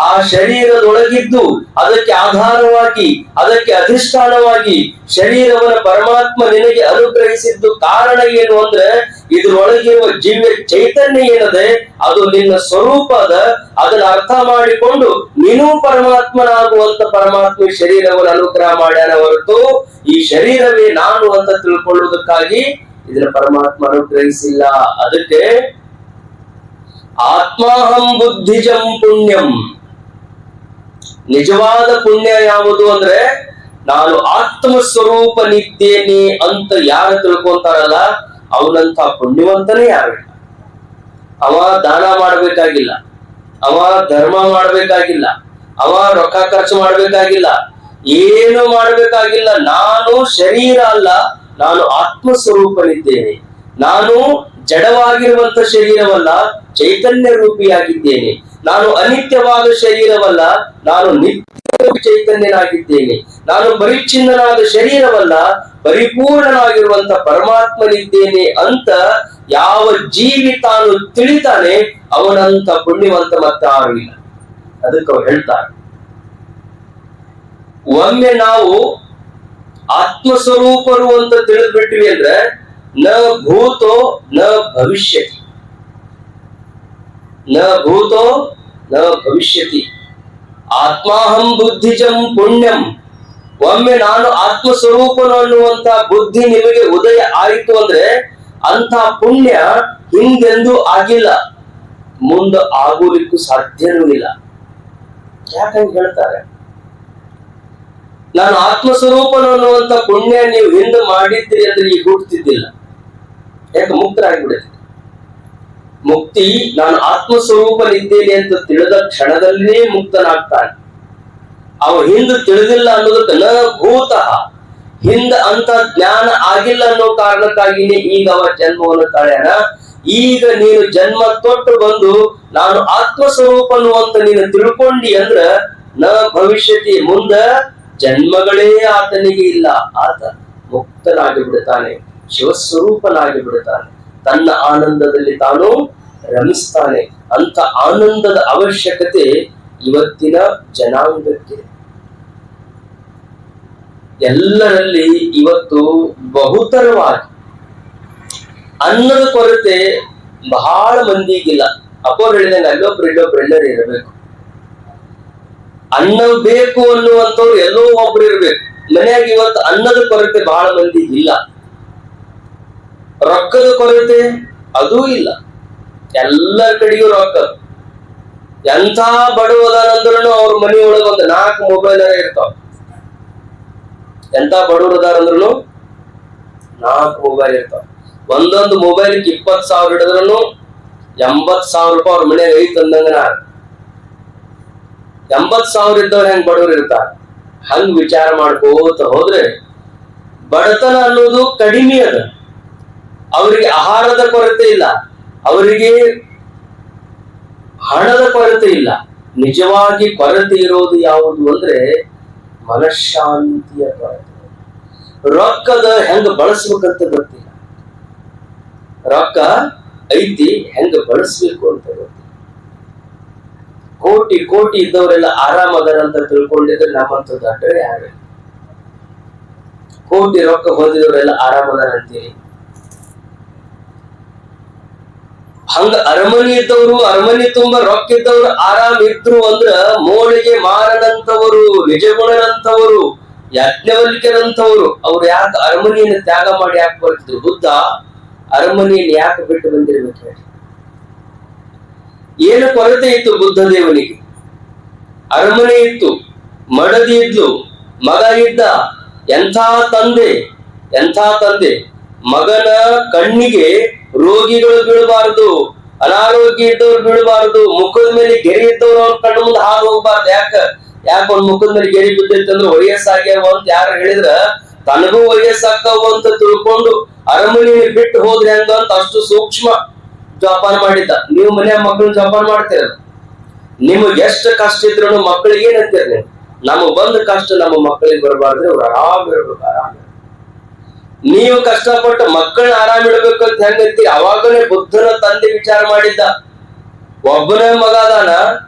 ಆ ಶರೀರದೊಳಗಿದ್ದು ಅದಕ್ಕೆ ಆಧಾರವಾಗಿ, ಅದಕ್ಕೆ ಅಧಿಷ್ಠಾನವಾಗಿ ಶರೀರವನ್ನ ಪರಮಾತ್ಮ ನಿನಗೆ ಅನುಗ್ರಹಿಸಿದ್ದು ಕಾರಣ ಏನು ಅಂದ್ರೆ, ಇದ್ರೊಳಗಿರುವ ಜೀವ ಚೈತನ್ಯ ಏನದೆ ಅದು ನಿನ್ನ ಸ್ವರೂಪ ಅದ. ಅದನ್ನ ಅರ್ಥ ಮಾಡಿಕೊಂಡು ನೀನು ಪರಮಾತ್ಮನಾಗುವಂತ ಪರಮಾತ್ಮ ಶರೀರವನ್ನು ಅನುಗ್ರಹ ಮಾಡ್ಯಾನ ಹೊರತು ಈ ಶರೀರವೇ ನಾನು ಅಂತ ತಿಳ್ಕೊಳ್ಳುವುದಕ್ಕಾಗಿ ಇದನ್ನ ಪರಮಾತ್ಮ ಅನುಗ್ರಹಿಸಿಲ್ಲ. ಅದಕ್ಕೆ ಆತ್ಮಾಹಂ ಬುದ್ಧಿಜಂ ಪುಣ್ಯಂ, ನಿಜವಾದ ಪುಣ್ಯ ಯಾವುದು ಅಂದ್ರೆ ನಾನು ಆತ್ಮ ಸ್ವರೂಪನಿದ್ದೇನೆ ಅಂತ ಯಾರು ತಿಳ್ಕೊಂತಾರಲ್ಲ ಅವನಂತ ಪುಣ್ಯವಂತನೇ ಯಾರಿಲ್ಲ. ಅವ ದಾನ ಮಾಡ್ಬೇಕಾಗಿಲ್ಲ, ಅವ ಧರ್ಮ ಮಾಡ್ಬೇಕಾಗಿಲ್ಲ, ಅವ ರೊಕ್ಕ ಖರ್ಚು ಮಾಡ್ಬೇಕಾಗಿಲ್ಲ, ಏನು ಮಾಡ್ಬೇಕಾಗಿಲ್ಲ. ನಾನು ಶರೀರ ಅಲ್ಲ, ನಾನು ಆತ್ಮ ಸ್ವರೂಪನಿದ್ದೇನೆ. ನಾನು ಜಡವಾಗಿರುವಂತ ಶರೀರವಲ್ಲ, ಚೈತನ್ಯ ರೂಪಿಯಾಗಿದ್ದೇನೆ. ನಾನು ಅನಿತ್ಯವಾದ ಶರೀರವಲ್ಲ, ನಾನು ನಿತ್ಯ ಚೈತನ್ಯನಾಗಿದ್ದೇನೆ. ನಾನು ಪರಿಚ್ಛಿನ್ನನಾದ ಶರೀರವಲ್ಲ, ಪರಿಪೂರ್ಣನಾಗಿರುವಂತ ಪರಮಾತ್ಮನಿದ್ದೇನೆ ಅಂತ ಯಾವ ಜೀವಿ ತಾನು ತಿಳಿತಾನೆ ಅವನಂತ ಪುಣ್ಯವಂತ ಮತ್ತೆ ಯಾರು ಇಲ್ಲ. ಅದಕ್ಕೆ ಅವ್ರು ಹೇಳ್ತಾರೆ, ಒಮ್ಮೆ ನಾವು ಆತ್ಮಸ್ವರೂಪರು ಅಂತ ತಿಳಿದ್ಬಿಟ್ವಿ ಅಂದ್ರೆ ನ ಭೂತೋ ನ ಭವಿಷ್ಯತಿ, ನ ಭೂತೋ ನ ಭವಿಷ್ಯತಿ. ಆತ್ಮಾಹಂ ಬುದ್ಧಿಜಂ ಪುಣ್ಯಂ, ಒಮ್ಮೆ ನಾನು ಆತ್ಮಸ್ವರೂಪನು ಅನ್ನುವಂತ ಬುದ್ಧಿ ನಿಮಗೆ ಉದಯ ಆಯಿತು ಅಂದ್ರೆ ಅಂತ ಪುಣ್ಯ ಹಿಂದೆಂದೂ ಆಗಿಲ್ಲ, ಮುಂದೆ ಆಗೋಲಿಕ್ಕೂ ಸಾಧ್ಯನೂ ಇಲ್ಲ. ಯಾಕಂತ ಹೇಳ್ತಾರೆ, ನಾನು ಆತ್ಮಸ್ವರೂಪನು ಅನ್ನುವಂತ ಪುಣ್ಯ ನೀವು ಹಿಂದೆ ಮಾಡಿದ್ರಿ ಅಂದ್ರೆ ಈಗ ಹುಟ್ಟುತ್ತಿದ್ದಿಲ್ಲ. ಯಾಕೆ ಮುಕ್ತರಾಗಿಬಿಡುತ್ತೆ. ಮುಕ್ತಿ ನಾನು ಆತ್ಮಸ್ವರೂಪನಿದ್ದೇನೆ ಅಂತ ತಿಳಿದ ಕ್ಷಣದಲ್ಲೇ ಮುಕ್ತನಾಗ್ತಾನೆ. ಅವ ಹಿಂದೆ ತಿಳಿದಿಲ್ಲ ಅನ್ನೋದಕ್ಕೆ ನ ಭೂತಃ, ಹಿಂದ ಅಂತ ಜ್ಞಾನ ಆಗಿಲ್ಲ ಅನ್ನೋ ಕಾರಣಕ್ಕಾಗಿನೇ ಈಗ ಅವ ಜನ್ಮವನ್ನು ತಾಳ್ಯಾನ. ಈಗ ನೀನು ಜನ್ಮ ತೊಟ್ಟು ಬಂದು ನಾನು ಆತ್ಮಸ್ವರೂಪನು ಅಂತ ನೀನು ತಿಳ್ಕೊಂಡಿ ಅಂದ್ರ ನ ಭವಿಷ್ಯತಿ, ಮುಂದ ಜನ್ಮಗಳೇ ಆತನಿಗೆ ಇಲ್ಲ. ಆತ ಮುಕ್ತನಾಗಿ ಬಿಡುತ್ತಾನೆ, ಶಿವಸ್ವರೂಪನಾಗಿ ಬಿಡುತ್ತಾನೆ, ತನ್ನ ಆನಂದದಲ್ಲಿ ತಾನು ರಮಿಸ್ತಾನೆ. ಅಂತ ಆನಂದದ ಅವಶ್ಯಕತೆ ಇವತ್ತಿನ ಜನಾಂಗಕ್ಕೆ. ಎಲ್ಲರಲ್ಲಿ ಇವತ್ತು ಬಹುತರವಾಗಿ ಅನ್ನದ ಕೊರತೆ ಬಹಳ ಮಂದಿಗಿಲ್ಲ. ಅಪ್ಪವ್ರು ಹೇಳಿದಂಗೆ ಅಲ್ಲೊಬ್ರು ಎಲ್ಲರೂ ಇರಬೇಕು. ಅನ್ನ ಬೇಕು ಅನ್ನುವಂಥವ್ರು ಎಲ್ಲೋ ಒಬ್ರು ಇರ್ಬೇಕು. ಮನೆಯಾಗ ಇವತ್ತು ಅನ್ನದ ಕೊರತೆ ಬಹಳ ಮಂದಿಗೆ ಇಲ್ಲ. ರೊಕ್ಕದ ಕೊರತೆ ಅದೂ ಇಲ್ಲ, ಎಲ್ಲರ ಕಡೆಗೂ ರೊಕ್ಕ. ಎಂಥ ಬಡವದಾರಂದ್ರೂ ಅವ್ರ ಮನೆಯೊಳಗೆ ಒಂದು 4 ಮೊಬೈಲ್ ಇರ್ತಾವ. ಎಂತ ಬಡವರದಾರಂದ್ರೂ 4 ಮೊಬೈಲ್ ಇರ್ತಾವ. ಒಂದೊಂದು ಮೊಬೈಲ್ಗೆ 20,000 ಹಿಡಿದ್ರು 80,000 ರೂಪಾಯಿ ಅವ್ರ ಮನೆಯಾಗ ಐತ್ ಅಂದಂಗ. 80,000 ಇದ್ದವ್ರು ಹೆಂಗ್ ಬಡವರು ಇರ್ತಾರ, ಹಂಗ್ ವಿಚಾರ ಮಾಡ್ಕೋತ ಹೋದ್ರೆ ಬಡತನ ಅನ್ನೋದು ಕಡಿಮೆ ಅದ. ಅವರಿಗೆ ಆಹಾರದ ಕೊರತೆ ಇಲ್ಲ, ಅವರಿಗೆ ಹಣದ ಕೊರತೆ ಇಲ್ಲ. ನಿಜವಾಗಿ ಕೊರತೆ ಇರೋದು ಯಾವುದು ಅಂದ್ರೆ ಮನಃಶಾಂತಿಯ ಕೊರತೆ. ರೊಕ್ಕದ ಹೆಂಗ ಬಳಸ್ಬೇಕಂತ ಗೊತ್ತಿಲ್ಲ, ರೊಕ್ಕ ಐತಿ ಹೆಂಗ ಬಳಸ್ಬೇಕು ಅಂತ ಗೊತ್ತಿಲ್ಲ. ಕೋಟಿ ಕೋಟಿ ಇದ್ದವರೆಲ್ಲ ಆರಾಮದಾರ ಅಂತ ತಿಳ್ಕೊಂಡಿದ್ರೆ ನಮ್ಮಂತ ದೊಡ್ಡವರೇ ಯಾರು? ಕೋಟಿ ರೊಕ್ಕ ಹೊಂದಿದವರೆಲ್ಲ ಆರಾಮದಾರ ಅಂತೀರಿ. ಹಂಗ ಅರಮನೆ ಇದ್ದವರು, ಅರಮನೆ ತುಂಬಾ ರೊಕ್ಕ ಇದ್ದವರು ಆರಾಮ್ ಇದ್ರು ಅಂದ್ರ ಮೋಳಿಗೆ ಮಾರನಂತವರು, ನಿಜಗುಣನಂತವರು ಯಾಜ್ಞವಲ್ಕ್ಯರಂತವ್ರು ಅವ್ರು ಯಾಕೆ ಅರಮನೆಯನ್ನು ತ್ಯಾಗ ಮಾಡಿ ಯಾಕೆ ಬರ್ತಿದ್ರು? ಬುದ್ಧ ಅರಮನೆಯನ್ನು ಯಾಕೆ ಬಿಟ್ಟು ಬಂದಿರ್ಬೇಕು ಹೇಳಿ? ಏನು ಕೊರತೆ ಇತ್ತು ಬುದ್ಧ ದೇವನಿಗೆ? ಅರಮನೆ ಇತ್ತು, ಮಡದಿ ಇದ್ಲು, ಮಗ ಇದ್ದ. ಎಂಥ ತಂದೆ, ಎಂಥ ತಂದೆ! ಮಗನ ಕಣ್ಣಿಗೆ ರೋಗಿಗಳು ಬೀಳಬಾರದು, ಅನಾರೋಗ್ಯ ಇದ್ದವ್ರು ಬೀಳಬಾರದು, ಮುಖದ ಮೇಲೆ ಗೆರೆ ಇದ್ದವ್ರು ಅವ್ರ ಕಣ್ಣು ಮುಂದೆ ಹಾದು ಹೋಗ್ಬಾರ್ದು. ಯಾಕೆ ಒಂದ್ ಮುಖದ ಮೇಲೆ ಗೆರೆ ಬಿದ್ದೈತಂದ್ರೆ ವಯಸ್ಸಾಗ್ಯಾವ ಅಂತ ಯಾರು ಹೇಳಿದ್ರ ತನಗೂ ವಯಸ್ಸಾಕ್ಕವು ಅಂತ ತಿಳ್ಕೊಂಡು ಅರಮನೆಯನ್ನು ಬಿಟ್ಟು ಹೋದ್ರೆ ಹೆಂಗ ಅಂತ ಅಷ್ಟು ಸೂಕ್ಷ್ಮ ಜೋಪಾನ ಮಾಡಿದ್ದ. ನೀವು ಮನೆಯ ಮಕ್ಕಳನ್ನ ಜೋಪಾನ ಮಾಡ್ತೀರ, ನಿಮಗ್ ಎಷ್ಟು ಕಷ್ಟ ಇದ್ರು ಮಕ್ಕಳಿಗೆ ಏನಂತೀರ ನೀವು? ನಮಗ್ ಬಂದ ಕಷ್ಟ ನಮ್ಮ ಮಕ್ಕಳಿಗೆ ಬರಬಾರ್ದ್ರೆ ಅವ್ರು ಆರಾಮ್ ಇರ್ಬೇಕು, ಆರಾಮ್. ನೀವು ಕಷ್ಟಪಟ್ಟು ಮಕ್ಕಳನ್ನ ಆರಾಮ್ ಇಡ್ಬೇಕು ಅಂತ ಹೆಂಗಂತೀರಿ? ಅವಾಗನೇ ಬುದ್ಧನ ತಂದೆ ವಿಚಾರ ಮಾಡಿದ್ದ. ಒಬ್ಬನೇ ಮಗ ಅದಾನ,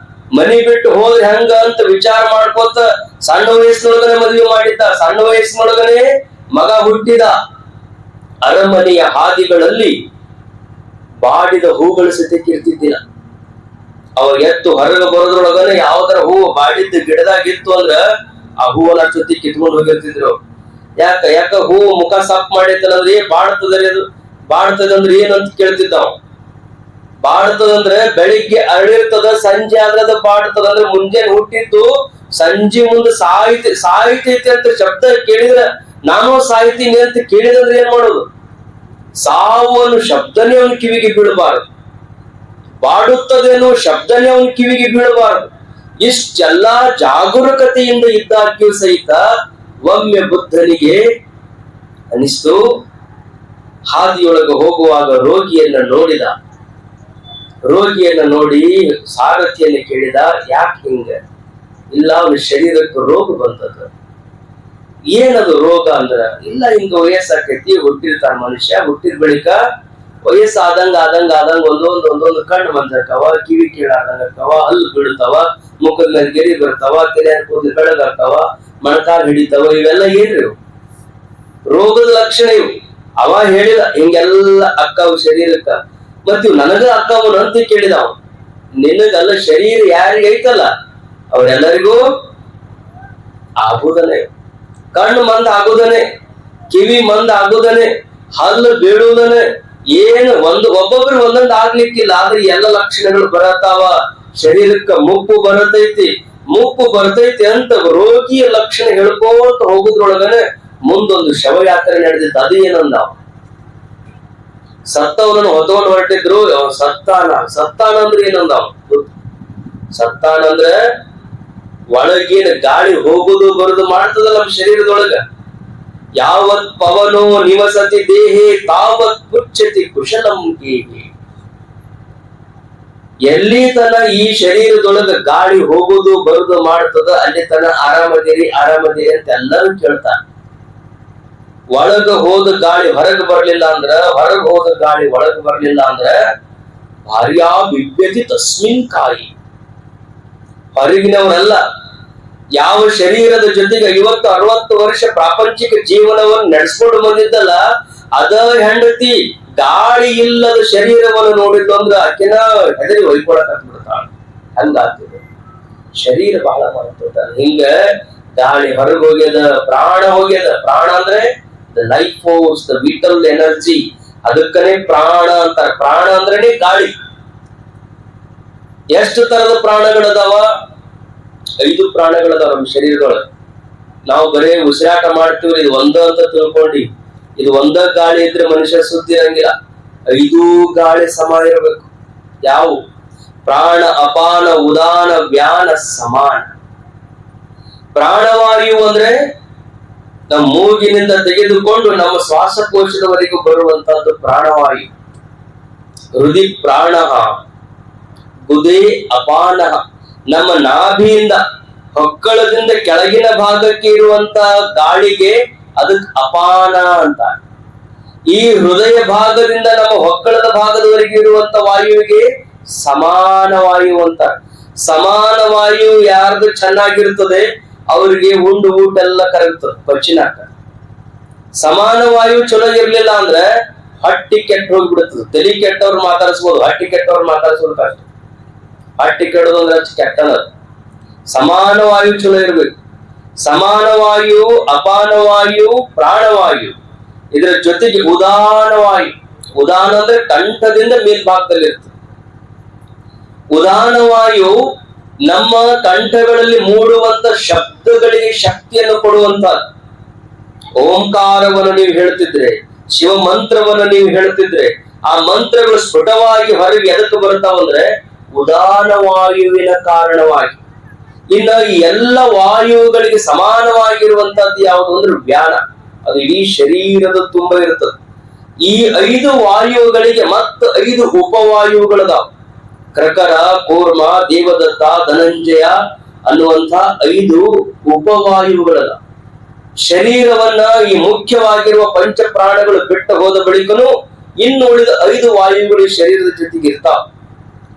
ಮನಿ ಬಿಟ್ಟು ಹೋದ್ರೆ ಹೆಂಗ ಅಂತ ವಿಚಾರ ಮಾಡ್ಕೋತ ಸಣ್ಣ ವಯಸ್ಸಿನೊಳಗನೆ ಮದುವೆ ಮಾಡಿದ್ದ. ಸಣ್ಣ ವಯಸ್ಸಿನೊಳಗನೆ ಮಗ ಹುಟ್ಟಿದ. ಅರಮನೆಯ ಹಾದಿಗಳಲ್ಲಿ ಬಾಡಿದ ಹೂಗಳು ಸತ್ಯಕ್ಕೆ ಇರ್ತಿದ್ದಿಲ್ಲ. ಅವಾಗ ಎತ್ತು ಹೊರಗೆ ಬರೋದ್ರೊಳಗನೆ ಯಾವ್ದಾರ ಹೂವು ಬಾಡಿದ್ದು ಗಿಡದಾಗಿತ್ತು ಅಂದ್ರ ಆ ಹೂವನ್ನ ಜೊತೆ ಕಿತ್ಕೊಂಡು ಹೋಗಿರ್ತಿದ್ರು. ಯಾಕ ಹೂವು ಮುಖ ಸಾಫ್ ಮಾಡೈತಲ್ಲಂದ್ರೆ ಬಾಡ್ತದ್ರಿ, ಅದು ಬಾಡ್ತದಂದ್ರೆ ಏನಂತ ಕೇಳ್ತಿದ್ದಾವ. ಬಾಡ್ತದಂದ್ರೆ ಬೆಳಿಗ್ಗೆ ಅರಳಿರ್ತದ, ಸಂಜೆ ಆದ್ರೆ ಅದು ಬಾಡ್ತದ. ಅಂದ್ರೆ ಮುಂಜಾನೆ ಹುಟ್ಟಿದ್ದು ಸಂಜೆ ಮುಂದೆ ಸಾಯ್ತೈತಿ ಅಂತ ಶಬ್ದ ಕೇಳಿದ್ರೆ ನಾನು ಸಾಯ್ತೀನಿ ಅಂತ ಕೇಳಿದ್ರೆ ಏನ್ ಮಾಡೋದು? ಸಾವು ಅನ್ನೋ ಶಬ್ದನೇ ಅವನ ಕಿವಿಗೆ ಬೀಳಬಾರದು, ಬಾಡುತ್ತದೇನೋ ಶಬ್ದನೇ ಅವನ ಕಿವಿಗೆ ಬೀಳಬಾರದು. ಇಷ್ಟೆಲ್ಲಾ ಜಾಗರೂಕತೆಯಿಂದ ಇದ್ದಾಗ್ಯೂ ಸಹಿತ ಒಮ್ಮೆ ಬುದ್ಧನಿಗೆ ಅನಿಸ್ತು, ಹಾದಿಯೊಳಗೆ ಹೋಗುವಾಗ ರೋಗಿಯನ್ನ ನೋಡಿ ಸಾರಥಿಯನ್ನು ಕೇಳಿದ, ಯಾಕೆ ಹಿಂಗ? ಇಲ್ಲ, ಅವನ ಶರೀರಕ್ಕೆ ರೋಗ ಬಂದದ್ದು. ಏನದು ರೋಗ ಅಂದ್ರ? ಇಲ್ಲ, ಹಿಂಗ ವಯಸ್ಸಾಕೈತಿ, ಹುಟ್ಟಿರ್ತಾರ ಮನುಷ್ಯ, ಹುಟ್ಟಿದ ಬಳಿಕ ವಯಸ್ಸಾದಂಗ ಒಂದೊಂದು ಕಣ್ಣು ಬಂದಿರ್ತಾವ, ಕಿವಿ ಕೇಳಾದಂಗಾವ, ಹಲ್ಲು ಬೀಳ್ತಾವ, ಮುಖದ ಮೇಲೆ ಗೆರಿ ಬರ್ತಾವ, ತಲೆ ಕೂದಲು ಬೆಳಗಾಗ್ತಾವ, ಮೊಣಕಾಲು ಹಿಡಿತಾವ. ಇವೆಲ್ಲ ಏನ್ರಿ ರೋಗದ ಲಕ್ಷಣ ಇವು. ಅವ ಹೇಳಿದ ಹಿಂಗೆಲ್ಲ ಅಕ್ಕವು ಶರೀರಕ್ಕ. ಮತ್ ನನಗ ಅಕ್ಕವನು ಅಂತ ಕೇಳಿದವ. ನಿನಗಲ್ಲ, ಶರೀರ ಯಾರಿಗೆ ಐತಲ್ಲ ಅವ್ರೆಲ್ಲರಿಗೂ ಆಗುದನೆ. ಕಣ್ಣು ಮಂದ ಆಗುದನೆ, ಕಿವಿ ಮಂದ ಆಗುದನೆ, ಹಲ್ಲು ಬೀಳುವುದನೆ. ಏನು ಒಬ್ಬೊಬ್ರು ಒಂದೊಂದು ಆಗ್ಲಿಕ್ಕಿಲ್ಲ, ಆದ್ರೆ ಎಲ್ಲ ಲಕ್ಷಣಗಳು ಬರತಾವ. ಶರೀರಕ್ಕ ಮುಪ್ಪು ಬರ್ತೈತಿ ಅಂತ ರೋಗಿಯ ಲಕ್ಷಣ ಹೇಳ್ಕೋತ ಹೋಗುದ್ರೊಳಗನೆ ಮುಂದೊಂದು ಶವಯಾತ್ರೆ ನಡೆದಿತ್ತು. ಅದು ಏನಂದ? ಸತ್ತವನನ್ನು ಹೊತ್ಕೊಂಡು ಹೊರಟಿದ್ರು. ಸತ್ತಾನ ಅಂದ್ರೆ ಏನಂದ? ಸತ್ತಾನ ಅಂದ್ರೆ ಒಳಗೇನ ಗಾಳಿ ಹೋಗುದು ಬರುದು ಮಾಡ್ತದಲ್ಲ ನಮ್ಮ ಶರೀರದೊಳಗ. ಯಾವತ್ ಪವನೋ ನಿವಸತಿ ದೇಹೇ ತಾವತ್ ಪುಚ್ಛತಿ ಕುಶಲಂ ಕೇಹಿ. ಎಲ್ಲಿ ತನ ಈ ಶರೀರದೊಳಗ ಗಾಳಿ ಹೋಗುದು ಬರುದು ಮಾಡ್ತದ ಅಲ್ಲಿ ತನ ಆರಾಮದಿರಿ ಅಂತ ಎಲ್ಲರೂ ಕೇಳ್ತಾರ. ಒಳಗ ಹೋದ ಗಾಳಿ ಹೊರಗೆ ಬರ್ಲಿಲ್ಲ ಅಂದ್ರ, ಹೊರಗೆ ಹೋದ ಗಾಳಿ ಒಳಗೆ ಬರ್ಲಿಲ್ಲ ಅಂದ್ರ ಭಾರ್ಯಾ ಬಿಭ್ಯತಿ ತಸ್ಮಿನ್ ಕಾಯಿ. ಹೊರಗಿನವರಲ್ಲ, ಯಾವ ಶರೀರದ ಜೊತೆಗೆ 50-60 ವರ್ಷ ಪ್ರಾಪಂಚಿಕ ಜೀವನವನ್ನು ನಡೆಸ್ಕೊಂಡು ಬಂದಿದ್ದಲ್ಲ ಅದ ಹೆಂಡತಿ ಗಾಳಿ ಇಲ್ಲದ ಶರೀರವನ್ನು ನೋಡಿದ್ದು ಅಂದ್ರ ಆಕೆನ ಹೆದರಿ ಹೊಯ್ಕೊಳಕ್ ಬಿಡ್ತಾಳ. ಹಂಗಾಗ್ತದೆ ಶರೀರ ಬಹಳ ಮಾಡ್ತದ. ಹಿಂಗ ಗಾಳಿ ಹೊರಗೆ ಹೋಗ್ಯದ, ಪ್ರಾಣ ಹೋಗ್ಯದ. ಪ್ರಾಣ ಅಂದ್ರೆ the life force, the vital energy. ಅದಕ್ಕನೇ ಪ್ರಾಣ ಅಂತಾರ. ಪ್ರಾಣ ಅಂದ್ರೇನೆ ಗಾಳಿ. ಎಷ್ಟು ತರದ ಪ್ರಾಣಗಳದಾವ? 5 ಪ್ರಾಣಗಳದಾವ ನಮ್ಮ ಶರೀರದೊಳಗೆ. ನಾವು ಬರೇ ಉಸಿರಾಟ ಮಾಡ್ತೀವ್ರಿ, ಇದು ಒಂದ ಅಂತ ತಿಳ್ಕೊಂಡಿ. ಇದು ಒಂದ ಗಾಳಿ ಇದ್ರೆ ಮನುಷ್ಯ ಸುದ್ದಿ ಇರಂಗಿಲ್ಲ. 5 ಗಾಳಿ ಸಮ ಇರಬೇಕು. ಯಾವ? ಪ್ರಾಣ ಅಪಾನ ಉದಾನ ವ್ಯಾನ ಸಮಾನ. ಪ್ರಾಣವಾಯು ಅಂದ್ರೆ ನಮ್ಮ ಮೂಗಿನಿಂದ ತೆಗೆದುಕೊಂಡು ನಮ್ಮ ಶ್ವಾಸಕೋಶದವರೆಗೂ ಬರುವಂತಹದ್ದು ಪ್ರಾಣವಾಯು. ಹೃದಯ ಪ್ರಾಣ, ಬುಧೆ ಅಪಾನ. ನಮ್ಮ ನಾಭಿಯಿಂದ ಹೊಕ್ಕಳದಿಂದ ಕೆಳಗಿನ ಭಾಗಕ್ಕೆ ಇರುವಂತ ಗಾಳಿಗೆ ಅದಕ್ಕೆ ಅಪಾನ ಅಂತ. ಈ ಹೃದಯ ಭಾಗದಿಂದ ನಮ್ಮ ಹೊಕ್ಕಳದ ಭಾಗದವರೆಗೆ ಇರುವಂತ ವಾಯುವಿಗೆ ಸಮಾನ ವಾಯು ಅಂತ. ಸಮಾನ ವಾಯು ಯಾರ್ದು ಚೆನ್ನಾಗಿರ್ತದೆ ಅವ್ರಿಗೆ ಉಂಡು ಊಟ ಎಲ್ಲ ಕರಗ್ತದೆ ಪಚ್ಚಿನಾಕ. ಸಮಾನ ವಾಯು ಚಲೋ ಇರ್ಲಿಲ್ಲ ಅಂದ್ರೆ ಹಟ್ಟಿ ಕೆಟ್ಟ ಹೋಗ್ಬಿಡುತ್ತದೆ. ತಲೆ ಕೆಟ್ಟವ್ರು ಮಾತಾಡಿಸ್ಬೋದು, ಹಟ್ಟಿ ಕೆಟ್ಟವ್ರು ಮಾತಾಡಿಸೋದು ಕಷ್ಟ. ಹಟ್ಟಿ ಕೆಡೋದು ಅಂದ್ರೆ ಕೆಟ್ಟನ. ಸಮಾನ ವಾಯು ಚಲೋ ಇರ್ಬೇಕು. ಸಮಾನವಾಯು, ಅಪಾನವಾಯು, ಪ್ರಾಣವಾಯು, ಇದರ ಜೊತೆಗೆ ಉದಾನವಾಯು. ಉದಾನ ಅಂದ್ರೆ ಕಂಠದಿಂದ ಮೇಲ್ಭಾಗದಲ್ಲಿ ಇರ್ತದೆ. ಉದಾನವಾಯು ನಮ್ಮ ಕಂಠಗಳಲ್ಲಿ ಮೂಡುವಂತ ಶಬ್ದಗಳಿಗೆ ಶಕ್ತಿಯನ್ನು ಕೊಡುವಂತಹದ್ದು. ಓಂಕಾರವನ್ನು ನೀವು ಹೇಳ್ತಿದ್ರೆ, ಶಿವ ಮಂತ್ರವನ್ನು ನೀವು ಹೇಳ್ತಿದ್ರೆ, ಆ ಮಂತ್ರಗಳು ಸ್ಫುಟವಾಗಿ ಹೊರಗೆ ಎದಕ್ಕೆ ಬರ್ತಾವಂದ್ರೆ ಉದಾನ ವಾಯುವಿನ ಕಾರಣವಾಗಿ. ಇನ್ನ ಈ ಎಲ್ಲ ವಾಯುಗಳಿಗೆ ಸಮಾನವಾಗಿರುವಂತಹದ್ದು ಯಾವುದು ಅಂದ್ರೆ ವ್ಯಾನ. ಅದು ಇಡೀ ಶರೀರದ ತುಂಬ ಇರ್ತದೆ. ಈ 5 ವಾಯುಗಳಿಗೆ ಮತ್ತು 5 ಉಪವಾಯುಗಳದಾವ. ಕ್ರಕರ, ಕೂರ್ಮ, ದೇವದತ್ತ, ಧನಂಜಯ ಅನ್ನುವಂಥ 5 ಉಪವಾಯುಗಳದ. ಶರೀರವನ್ನ ಈ ಮುಖ್ಯವಾಗಿರುವ ಪಂಚ ಪ್ರಾಣಗಳು ಬಿಟ್ಟು ಹೋದ ಬಳಿಕನು ಇನ್ನು ಉಳಿದ 5 ವಾಯುಗಳು ಶರೀರದ ಜೊತೆಗೆ ಇರ್ತಾವ.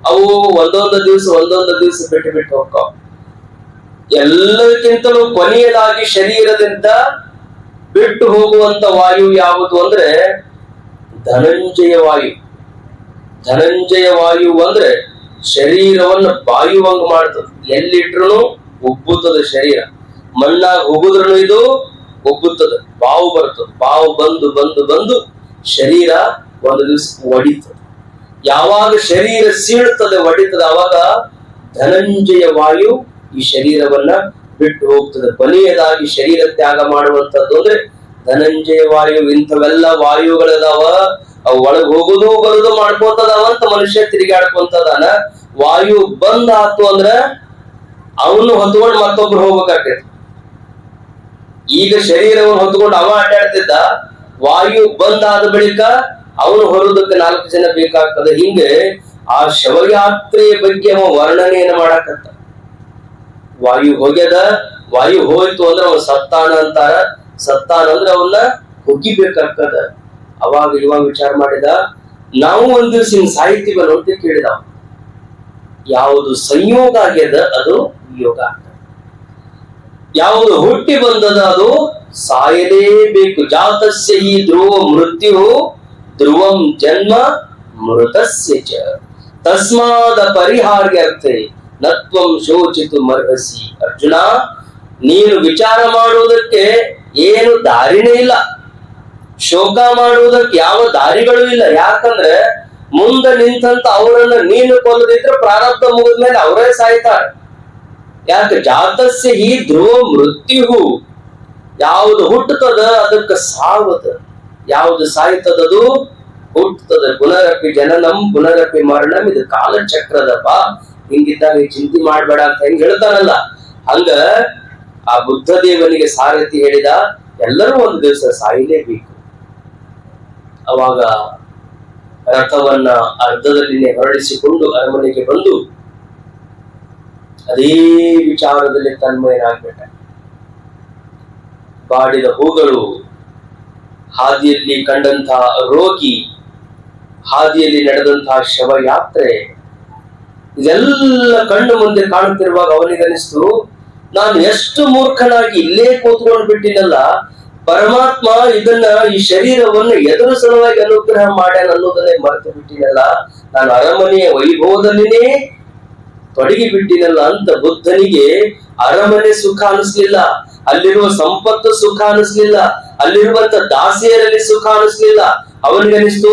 ಅವು ಒಂದೊಂದು ದಿವಸ ಬಿಟ್ಟು ಹೋಗ್ತಾವ. ಎಲ್ಲದಕ್ಕಿಂತಲೂ ಕೊನೆಯದಾಗಿ ಶರೀರದಿಂದ ಬಿಟ್ಟು ಹೋಗುವಂತ ವಾಯು ಯಾವುದು ಅಂದ್ರೆ ಧನಂಜಯ ವಾಯು. ಧನಂಜಯ ವಾಯು ಅಂದ್ರೆ ಶರೀರವನ್ನು ಬಾಯುವಂಗ ಮಾಡ್ತದೆ. ಎಲ್ಲಿಟ್ರು ಉಬ್ಬುತ್ತದೆ ಶರೀರ. ಮಣ್ಣಾಗ ಹೋಗುದ್ರೂ ಇದು ಉಬ್ಬುತ್ತದೆ, ಬಾವು ಬರ್ತದೆ. ಬಾವು ಬಂದು ಶರೀರ ಒಂದು ದಿವಸ ಒಡಿತದೆ. ಯಾವಾಗ ಶರೀರ ಸೀಳುತ್ತದೆ, ಒಡಿತದೆ, ಅವಾಗ ಧನಂಜಯ ವಾಯು ಈ ಶರೀರವನ್ನ ಬಿಟ್ಟು ಹೋಗ್ತದೆ. ಕೊನೆಯದಾಗಿ ಶರೀರ ತ್ಯಾಗ ಮಾಡುವಂತದ್ದು ಅಂದ್ರೆ ಧನಂಜಯ ವಾಯು. ಇಂಥವೆಲ್ಲ ವಾಯುಗಳದಾವ, ಅವು ಒಳಗೆ ಹೋಗುದು ಬರುದು ಮಾಡ್ಕೋತದಾವಂತ ಮನುಷ್ಯ ತಿರುಗಾಡ್ಕೊಂತದಾನ. ವಾಯು ಬಂದ್ ಆತು ಅಂದ್ರ ಅವನು ಹೊತ್ಕೊಂಡು ಮತ್ತೊಬ್ರು ಹೋಗ್ಬೇಕಾಗ್ತೈತಿ. ಈಗ ಶರೀರವನ್ನು ಹೊತ್ಕೊಂಡು ಅವ ಅಡ್ಡಾಡ್ತಿದ್ದ, ವಾಯು ಬಂದ್ ಆದ ಬಳಿಕ ಅವನು ಹೊರೋದಕ್ಕೆ 4 ಜನ ಬೇಕಾಗ್ತದೆ. ಹಿಂಗೆ ಆ ಶವಯಾತ್ರೆಯ ಬಗ್ಗೆ ಅವ ವರ್ಣನೆಯನ್ನು ಮಾಡಕತ್ತ. ವಾಯು ಹೋಗ್ಯದ, ವಾಯು ಹೋಯ್ತು ಅಂದ್ರೆ ಅವ ಸತ್ತಾನ ಅಂತಾರ. ಸತ್ತಾನ ಅಂದ್ರೆ ಅವನ್ನ ಹುಗ್ಗಿಬೇಕಾಗ್ತದ. ಅವಾಗ ಇವಾಗ ವಿಚಾರ ಮಾಡಿದ, ನಾವು ಒಂದ್ ದಿವ್ಸ ಹಿಂಗ್ ಸಾಹಿತ್ಯವನ್ನ ಅಂತ ಕೇಳಿದ. ಯಾವುದು ಸಂಯೋಗ ಆಗ್ಯದ ಅದು ಯೋಗ ಆಗ್ತದೆ. ಯಾವುದು ಹುಟ್ಟಿ ಬಂದದ ಅದು ಸಾಯಲೇಬೇಕು. ಜಾತಸ್ಯ ಹಿ ಧ್ರುವ ಮೃತ್ಯು ಧ್ರುವಂ ಜನ್ಮ ಮೃತಸ್ಯ ಚ ತಸ್ಮಾದ ಪರಿಹಾರ್ಯರ್ಥೆ ನತ್ವಂ ಶೋಚಿತು ಮರ್ಹಸಿ. ಅರ್ಜುನ, ನೀನು ವಿಚಾರ ಮಾಡುವುದಕ್ಕೆ ಏನು ದಾರಿನೇ ಇಲ್ಲ, ಶೋಕ ಮಾಡುವುದಕ್ಕೆ ಯಾವ ದಾರಿಗಳು ಇಲ್ಲ. ಯಾಕಂದ್ರೆ ಮುಂದೆ ನಿಂತಂತ ಅವರನ್ನ ನೀನು ಕೊಲ್ಲದಿದ್ರೆ ಪ್ರಾರಬ್ಧ ಮುಗಿದ್ಮೇಲೆ ಅವರೇ ಸಾಯ್ತಾರೆ. ಯಾಕೆ? ಜಾತಸ್ಯ ಹಿ ಧ್ರುವ ಮೃತ್ಯು. ಯಾವುದು ಹುಟ್ಟುತ್ತದ ಅದಕ್ಕೆ ಸಾವದ, ಯಾವುದು ಸಾಯ್ತದದು ಹುಟ್ಟುತ್ತದೆ. ಪುನರಪಿ ಜನನಂ ಪುನರಪಿ ಮರಣಂ, ಇದು ಕಾಲಚಕ್ರದಪ್ಪ. ಹಿಂಗಿದ್ದಾಗ ಚಿಂತೆ ಮಾಡ್ಬೇಡ ಅಂತ ಹೆಂಗ್ ಹೇಳ್ತಾನಲ್ಲ, ಹಂಗ ಆ ಬುದ್ಧ ದೇವನಿಗೆ ಸಾರಥಿ ಹೇಳಿದ, ಎಲ್ಲರೂ ಒಂದು ದಿವಸ ಸಾಯಲೇಬೇಕು. ಅವಾಗ ರಥವನ್ನ ಅರ್ಧದಲ್ಲಿನೇ ಹೊರಡಿಸಿಕೊಂಡು ಅರಮನೆಗೆ ಬಂದು ಅದೇ ವಿಚಾರದಲ್ಲಿ ತನ್ಮಯನಾಗ್ಬಿಟ್ಟ. ಬಾಡಿದ ಹೂಗಳು, ಹಾದಿಯಲ್ಲಿ ಕಂಡಂತಹ ರೋಗಿ, ಹಾದಿಯಲ್ಲಿ ನಡೆದಂತಹ ಶವಯಾತ್ರೆ, ಇದೆಲ್ಲ ಕಣ್ಣು ಮುಂದೆ ಕಾಣುತ್ತಿರುವಾಗ ಅವನಿಗನಿಸ್ತು, ನಾನು ಎಷ್ಟು ಮೂರ್ಖನಾಗಿ ಇಲ್ಲೇ ಕೂತ್ಕೊಂಡು ಬಿಟ್ಟಿನಲ್ಲ. ಪರಮಾತ್ಮ ಇದನ್ನ, ಈ ಶರೀರವನ್ನು ಎದುರು ಸಲುವಾಗಿ ಅನುಗ್ರಹ ಮಾಡ್ಯಾನ ಅನ್ನೋದನ್ನೇ ಮರೆತು ಬಿಟ್ಟಿನಲ್ಲ. ನಾನು ಅರಮನೆಯ ವೈಭವದಲ್ಲಿನೇ ತೊಡಗಿ ಬಿಟ್ಟಿನಲ್ಲ ಅಂತ ಬುದ್ಧನಿಗೆ ಅರಮನೆ ಸುಖ ಅನಿಸ್ಲಿಲ್ಲ, ಅಲ್ಲಿರುವ ಸಂಪತ್ತು ಸುಖ ಅನಿಸ್ಲಿಲ್ಲ, ಅಲ್ಲಿರುವಂತ ದಾಸಿಯರಲ್ಲಿ ಸುಖ ಅನಿಸ್ಲಿಲ್ಲ. ಅವನಿಗನಿಸ್ತು,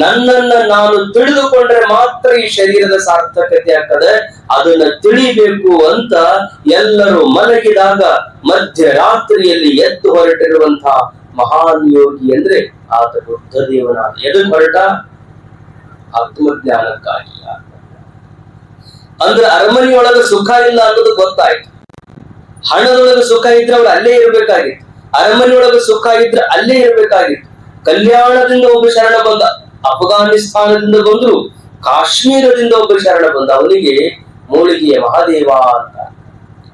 ನನ್ನನ್ನ ನಾನು ತಿಳಿದುಕೊಂಡ್ರೆ ಮಾತ್ರ ಈ ಶರೀರದ ಸಾರ್ಥಕತೆ ಆಗ್ತದೆ, ಅದನ್ನ ತಿಳಿಬೇಕು ಅಂತ ಎಲ್ಲರೂ ಮಲಗಿದಾಗ ಮಧ್ಯರಾತ್ರಿಯಲ್ಲಿ ಎದ್ದು ಹೊರಟಿರುವಂತಹ ಮಹಾನ್ ಯೋಗಿ ಅಂದ್ರೆ ಆತ ಬುದ್ಧ ದೇವನಾದ. ಎದು ಹೊರಟ ಆತ್ಮಜ್ಞಾನಕ್ಕಾಗಿ. ಅಂದ್ರೆ ಅರಮನೆಯೊಳಗ ಸುಖ ಇಲ್ಲ ಅನ್ನೋದು ಗೊತ್ತಾಯ್ತು. ಹಣದೊಳಗ ಸುಖ ಇದ್ರೆ ಅವ್ರು ಅಲ್ಲೇ ಇರ್ಬೇಕಾಗಿತ್ತು, ಅರಮನೆಯೊಳಗ ಸುಖ ಇದ್ರೆ ಅಲ್ಲೇ ಇರ್ಬೇಕಾಗಿತ್ತು. ಕಲ್ಯಾಣದಿಂದ ಒಬ್ಬ ಶರಣ ಬಂದ, ಅಫ್ಘಾನಿಸ್ತಾನದಿಂದ ಬಂದ್ರು, ಕಾಶ್ಮೀರದಿಂದ ಒಬ್ಬ ಶರಣ ಬಂದ. ಅವನಿಗೆ ಮೂಳಿಗೆಯ ಮಹಾದೇವ ಅಂತ.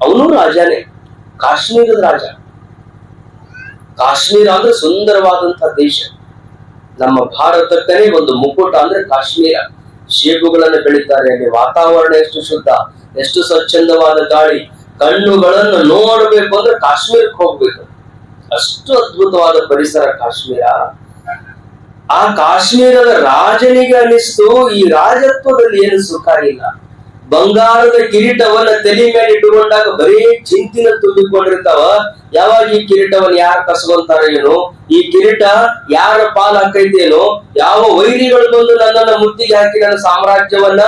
ಅವನು ರಾಜನೇ, ಕಾಶ್ಮೀರದ ರಾಜ. ಕಾಶ್ಮೀರ ಅಂದ್ರೆ ಸುಂದರವಾದಂತಹ ದೇಶ. ನಮ್ಮ ಭಾರತಕ್ಕನೇ ಒಂದು ಮುಕುಟ ಅಂದ್ರೆ ಕಾಶ್ಮೀರ. ಶೇಬುಗಳನ್ನು ಬೆಳೀತಾರೆ ಅಲ್ಲಿ. ವಾತಾವರಣ ಎಷ್ಟು ಶುದ್ಧ, ಎಷ್ಟು ಸ್ವಚ್ಛಂದವಾದ ಗಾಳಿ. ಕಣ್ಣುಗಳನ್ನು ನೋಡಬೇಕು ಅಂದ್ರೆ ಕಾಶ್ಮೀರಕ್ಕೆ ಹೋಗ್ಬೇಕು, ಅಷ್ಟು ಅದ್ಭುತವಾದ ಪರಿಸರ ಕಾಶ್ಮೀರ. ಆ ಕಾಶ್ಮೀರದ ರಾಜನಿಗೆ ಅನಿಸ್ತು, ಈ ರಾಜತ್ವದಲ್ಲಿ ಏನು ಸುಖ ಇಲ್ಲ, ಬಂಗಾರದ ಕಿರೀಟವನ್ನ ತಲೆ ಮೇಲೆ ಇಟ್ಟುಕೊಂಡಾಗ ಬರೀ ಚಿಂತಿನ ತುಂಬಿಕೊಂಡಿರ್ತಾವ. ಯಾವಾಗ ಈ ಕಿರೀಟವನ್ನ ಯಾರು ಕಸ್ಕೊಂತಾರ ಏನೋ, ಈ ಕಿರೀಟ ಯಾರ ಪಾಲ್ ಹಾಕೈತೇನೋ, ಯಾವ ವೈರಿಗಳು ಬಂದು ನನ್ನನ್ನ ಮುತ್ತಿಗೆ ಹಾಕಿ ನನ್ನ ಸಾಮ್ರಾಜ್ಯವನ್ನ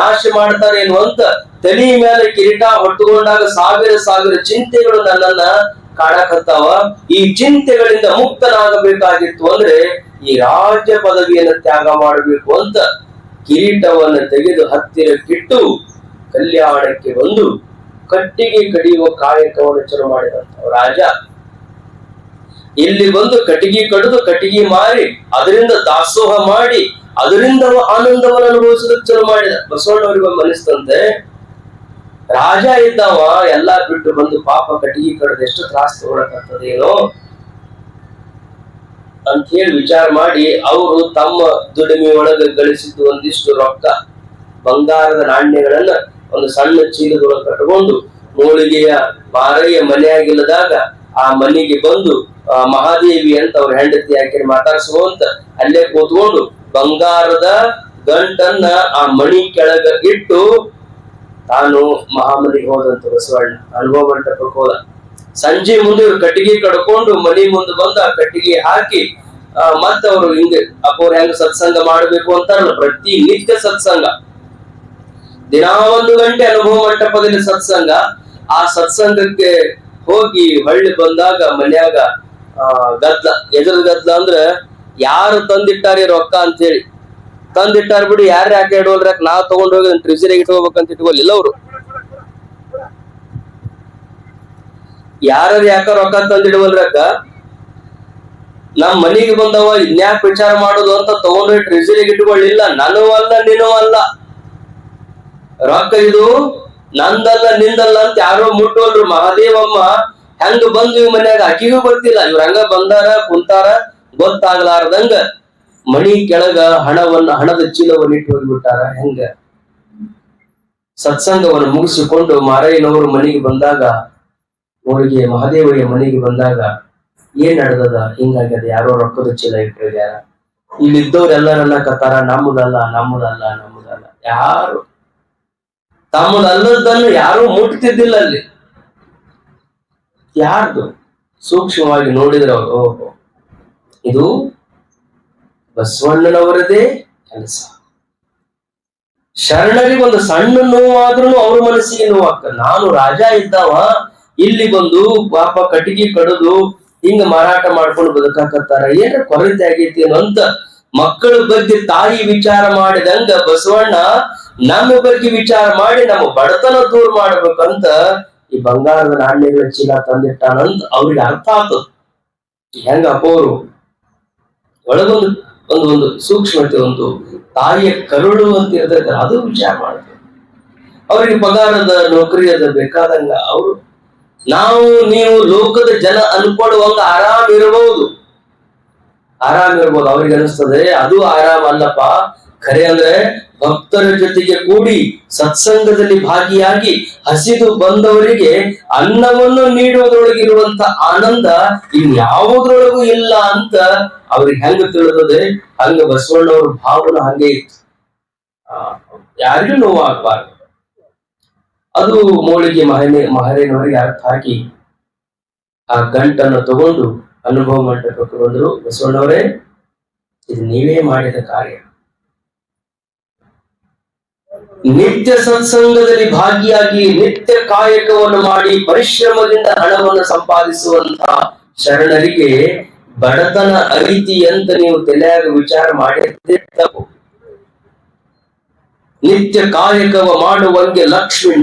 ನಾಶ ಮಾಡ್ತಾರೇನು ಅಂತ ತಲೆ ಮೇಲೆ ಕಿರೀಟ ಹೊಟ್ಟುಕೊಂಡಾಗ ಸಾವಿರ ಸಾವಿರ ಚಿಂತೆಗಳು ನನ್ನನ್ನ ಕಾಡಕತ್ತಾವ. ಈ ಚಿಂತೆಗಳಿಂದ ಮುಕ್ತನಾಗಬೇಕಾಗಿತ್ತು ಅಂದ್ರೆ ಈ ರಾಜ್ಯ ಪದವಿಯನ್ನು ತ್ಯಾಗ ಮಾಡಬೇಕು ಅಂತ ಕಿರೀಟವನ್ನು ತೆಗೆದು ಹತ್ತಿರಕ್ಕಿಟ್ಟು ಕಲ್ಯಾಣಕ್ಕೆ ಬಂದು ಕಟ್ಟಿಗೆ ಕಡಿಯುವ ಕಾಯಕವನ್ನು ಶುರು ಮಾಡಿದಂತ ರಾಜ ಇಲ್ಲಿ ಬಂದು ಕಟ್ಟಿಗೆ ಕಡಿದು ಕಟ್ಟಿಗೆ ಮಾರಿ ಅದರಿಂದ ದಾಸೋಹ ಮಾಡಿ ಅದರಿಂದ ಆನಂದವನ್ನು ಅನುಭವಿಸೋದಕ್ಕೆ ಶುರು ಮಾಡಿದ. ಬಸವಣ್ಣವರಿಗೆ ಮನಸ್ತಂತೆ, ರಾಜ ಇದ್ದವ ಎಲ್ಲಾ ಬಿಟ್ಟು ಬಂದು ಪಾಪ ಕಟ್ಟಿಗೆ ಕಡಿದು ಎಷ್ಟು ತ್ರಾಸ ತಗೊಳಕತ್ತದೇನೋ ಅಂತ ಹೇಳಿ ವಿಚಾರ ಮಾಡಿ ಅವರು ತಮ್ಮ ದುಡಿಮೆ ಒಳಗೆ ಗಳಿಸಿದ್ದು ಒಂದಿಷ್ಟು ರೊಕ್ಕ ಬಂಗಾರದ ನಾಣ್ಯಗಳನ್ನ ಒಂದು ಸಣ್ಣ ಚೀಲದೊಳಗೆ ಕಟ್ಟಿಕೊಂಡು ಮೂಳಿಗೆಯ ಮಾರಯ್ಯ ಮನೆಯಾಗಿಲ್ಲದಾಗ ಆ ಮನೆಗೆ ಬಂದು ಮಹಾದೇವಿ ಅಂತ ಅವ್ರ ಹೆಂಡತಿ ಹಾಕಿ ಮಾತಾಡ್ಸುವಂತ ಅಲ್ಲೇ ಕೂತ್ಕೊಂಡು ಬಂಗಾರದ ಗಂಟನ್ನ ಆ ಮಣಿ ಕೆಳಗ ಇಟ್ಟು ತಾನು ಮಹಾಮನಿಗೆ ಹೋದಂತ ಬಸವಣ್ಣ ಅನುಭವ ಮಂಟಪಕ್ಕೆ ಹೋದ. ಸಂಜೆ ಮುಂದೆ ಇವ್ರು ಕಟ್ಟಿಗೆ ಕಡ್ಕೊಂಡು ಮನಿ ಮುಂದೆ ಬಂದು ಆ ಕಟ್ಟಿಗೆ ಹಾಕಿ ಮತ್ತ ಅವರು ಹಿಂಗೆ ಅಪ್ಪವ್ರು ಹೆಂಗ ಸತ್ಸಂಗ ಮಾಡ್ಬೇಕು ಅಂತಾರಲ್ಲ, ಪ್ರತಿ ನಿತ್ಯ ಸತ್ಸಂಗ, ದಿನಾ 1 ಗಂಟೆ ಅನುಭವ ಮಂಟಪದಲ್ಲಿ ಸತ್ಸಂಗ. ಆ ಸತ್ಸಂಗಕ್ಕೆ ಹೋಗಿ ಹೊಳ್ಳಿ ಬಂದಾಗ ಮನ್ಯಾಗ ಗದ್ಲ, ಎದುರು ಗದ್ಲ ಅಂದ್ರ ಯಾರು ತಂದಿಟ್ಟಾರಿ ರೊಕ್ಕ ಅಂತ ಹೇಳಿ ತಂದಿಟ್ಟಾರ ಬಿಡಿ, ಯಾರು ಯಾಕೆ ಇಡೋಲ್ರಾಕ ನಾವ್ ತಗೊಂಡ್ ಹೋಗಿ ಟ್ರೆಜರಿಗೆ ಇಟ್ಕೋಬೇಕಂತ ಇಟ್ಕೊಲಿಲ್ಲ ಅವ್ರು. ಯಾರು ಯಾಕ ರೊಕ್ಕ ತಂದಿಡುವಲ್ರಾಕ ನಮ್ ಮನಿಗೆ ಬಂದವ ಇನ್ಯಾಕ್ ವಿಚಾರ ಮಾಡೋದು ಅಂತ ತಗೊಂಡ್ರೆ ಟ್ರೆಜರಿಗೆ ಇಟ್ಕೊಳ್ಳಿಲ್ಲ. ನನೂ ಅಲ್ಲ ನೀನೂ ಅಲ್ಲ, ರೊಕ್ಕ ಇದು ನಂದಲ್ಲ ನಿಂದಲ್ಲ ಅಂತ ಯಾರೋ ಮುಟ್ಟೋಲ್ರು. ಮಹಾದೇವಮ್ಮ ಹೆಂಗ ಬಂದು ಇವ್ ಮನ್ಯಾಗ ಅಕ್ಕಿಗೂ ಗೊತ್ತಿಲ್ಲ, ಇವ್ರ ಹಂಗ ಬಂದಾರ ಕುಂತಾರ ಗೊತ್ತಾಗ್ಲಾರ್ದಂಗ ಮಣಿ ಕೆಳಗ ಹಣದ ಚೀಲವನ್ನು ಇಟ್ಟು ಹೋಗ್ಬಿಟ್ಟಾರ. ಹೆಂಗ ಸತ್ಸಂಗವನ್ನು ಮುಗಿಸಿಕೊಂಡು ಮಾರಯ್ಯನವರು ಮನೆಗೆ ಬಂದಾಗ, ಅವರಿಗೆ ಮಹಾದೇವಯ್ಯ ಮನೆಗೆ ಬಂದಾಗ ಏನ್ ನಡೆದದ, ಹಿಂಗಾಗ್ಯದ, ಯಾರೋ ರೊಕ್ಕದ ಚೀಲ ಇಟ್ಟಿರ್ಯಾರ, ಇಲ್ಲಿದ್ದವ್ರೆಲ್ಲ ಕತ್ತಾರ ನಮ್ಮದಲ್ಲ ನಮ್ಮದಲ್ಲ ನಮ್ಮದಲ್ಲ. ಯಾರು ತಮ್ಮದಲ್ಲದನ್ನು ಯಾರು ಮುಟ್ತಿದ್ದಿಲ್ಲ ಅಲ್ಲಿ. ಯಾರ್ದು ಸೂಕ್ಷ್ಮವಾಗಿ ನೋಡಿದ್ರೆ ಅವರು, ಓಹೋ ಇದು ಬಸವಣ್ಣನವರದೇ ಕೆಲಸ. ಶರಣರಿಗೆ ಒಂದು ಸಣ್ಣ ನೋವಾದ್ರೂ ಅವ್ರ ಮನಸ್ಸಿಗೆ ನೋವಾಗ್ತದೆ. ನಾನು ರಾಜ ಇದ್ದಾವ ಇಲ್ಲಿ ಬಂದು ಪಾಪ ಕಟ್ಟಿಗೆ ಕಡಿದು ಹಿಂಗ ಮಾರಾಟ ಮಾಡ್ಕೊಂಡು ಬದುಕಾಕತ್ತಾರ, ಏನ್ರ ಕೊರತೆ ಆಗೈತಿ ಅಂತ ಮಕ್ಕಳ ಬಗ್ಗೆ ತಾಯಿ ವಿಚಾರ ಮಾಡಿದಂಗ ಬಸವಣ್ಣ ನಮ್ಮ ಬಗ್ಗೆ ವಿಚಾರ ಮಾಡಿ ನಮ್ಮ ಬಡತನ ದೂರ ಮಾಡ್ಬೇಕಂತ ಈ ಬಂಗಾರದ ನಾಣ್ಯಗಳ ಚೀಲ ತಂದಿಟ್ಟಾನಂತ ಅವ್ರಿಗೆ ಅರ್ಥ ಆಗ್ತದ. ಹೆಂಗ ಅಪ್ಪವರು ಒಳಗೊಂದು ಒಂದು ಸೂಕ್ಷ್ಮತೆ, ಒಂದು ತಾಯಿಯ ಕರುಳು ಅಂತ ಇರ್ತೈತೆ, ಅದು ವಿಚಾರ ಮಾಡ್ತಾರೆ. ಅವ್ರಿಗೆ ಪಗಾರದ ನೌಕರಿ ಅದ ಬೇಕಾದಂಗ ಅವರು, ನಾವು ನೀವು ಲೋಕದ ಜನ ಅನ್ಕೊಳ್ಳುವಂಗ ಆರಾಮ್ ಇರಬಹುದು, ಅವ್ರಿಗೆ ಅನಿಸ್ತದೆ ಅದು ಆರಾಮ್ ಅಲ್ಲಪ್ಪ. ಖರೆ ಅಂದ್ರೆ ಭಕ್ತರ ಜೊತೆಗೆ ಕೂಡಿ ಸತ್ಸಂಗದಲ್ಲಿ ಭಾಗಿಯಾಗಿ ಹಸಿದು ಬಂದವರಿಗೆ ಅನ್ನವನ್ನು ನೀಡುವುದರೊಳಗಿರುವಂತ ಆನಂದ ಇನ್ಯಾವುದ್ರೊಳಗೂ ಇಲ್ಲ ಅಂತ ಅವ್ರಿಗೆ ಹೆಂಗ ತಿಳಿದದೆ. ಹಂಗ ಬಸವಣ್ಣವ್ರ ಭಾವನ ಹಂಗೆ ಇತ್ತು, ಯಾರಿಗೂ ನೋವು ಆಗ್ಬಾರ್ದು. ಅದು ಮೋಳಿಗೆ ಮಹರೇನವರಿಗೆ ಅರ್ಥ ಆಗಿ ಆ ಗಂಟನ್ನು ತಗೊಂಡು ಅನುಭವ ಮಂಟಪಕ್ಕೆ ಬಂದ್ರು. ಬಸವಣ್ಣವರೇ, ಇದು ನೀವೇ ಮಾಡಿದ ಕಾರ್ಯ. ನಿತ್ಯ ಸತ್ಸಂಗದಲ್ಲಿ ಭಾಗಿಯಾಗಿ ನಿತ್ಯ ಕಾಯಕವನ್ನು ಮಾಡಿ ಪರಿಶ್ರಮದಿಂದ ಹಣವನ್ನು ಸಂಪಾದಿಸುವಂತಹ ಶರಣರಿಗೆ ಬಡತನ ಐತಿ ಅಂತ ನೀವು ತಲೆಯಾಗ ವಿಚಾರ ಮಾಡಿದ್ದೇ ತಪ್ಪು. ನಿತ್ಯ ಕಾಯಕವ ಮಾಡುವಂಗೆ ಲಕ್ಷ್ಮಿ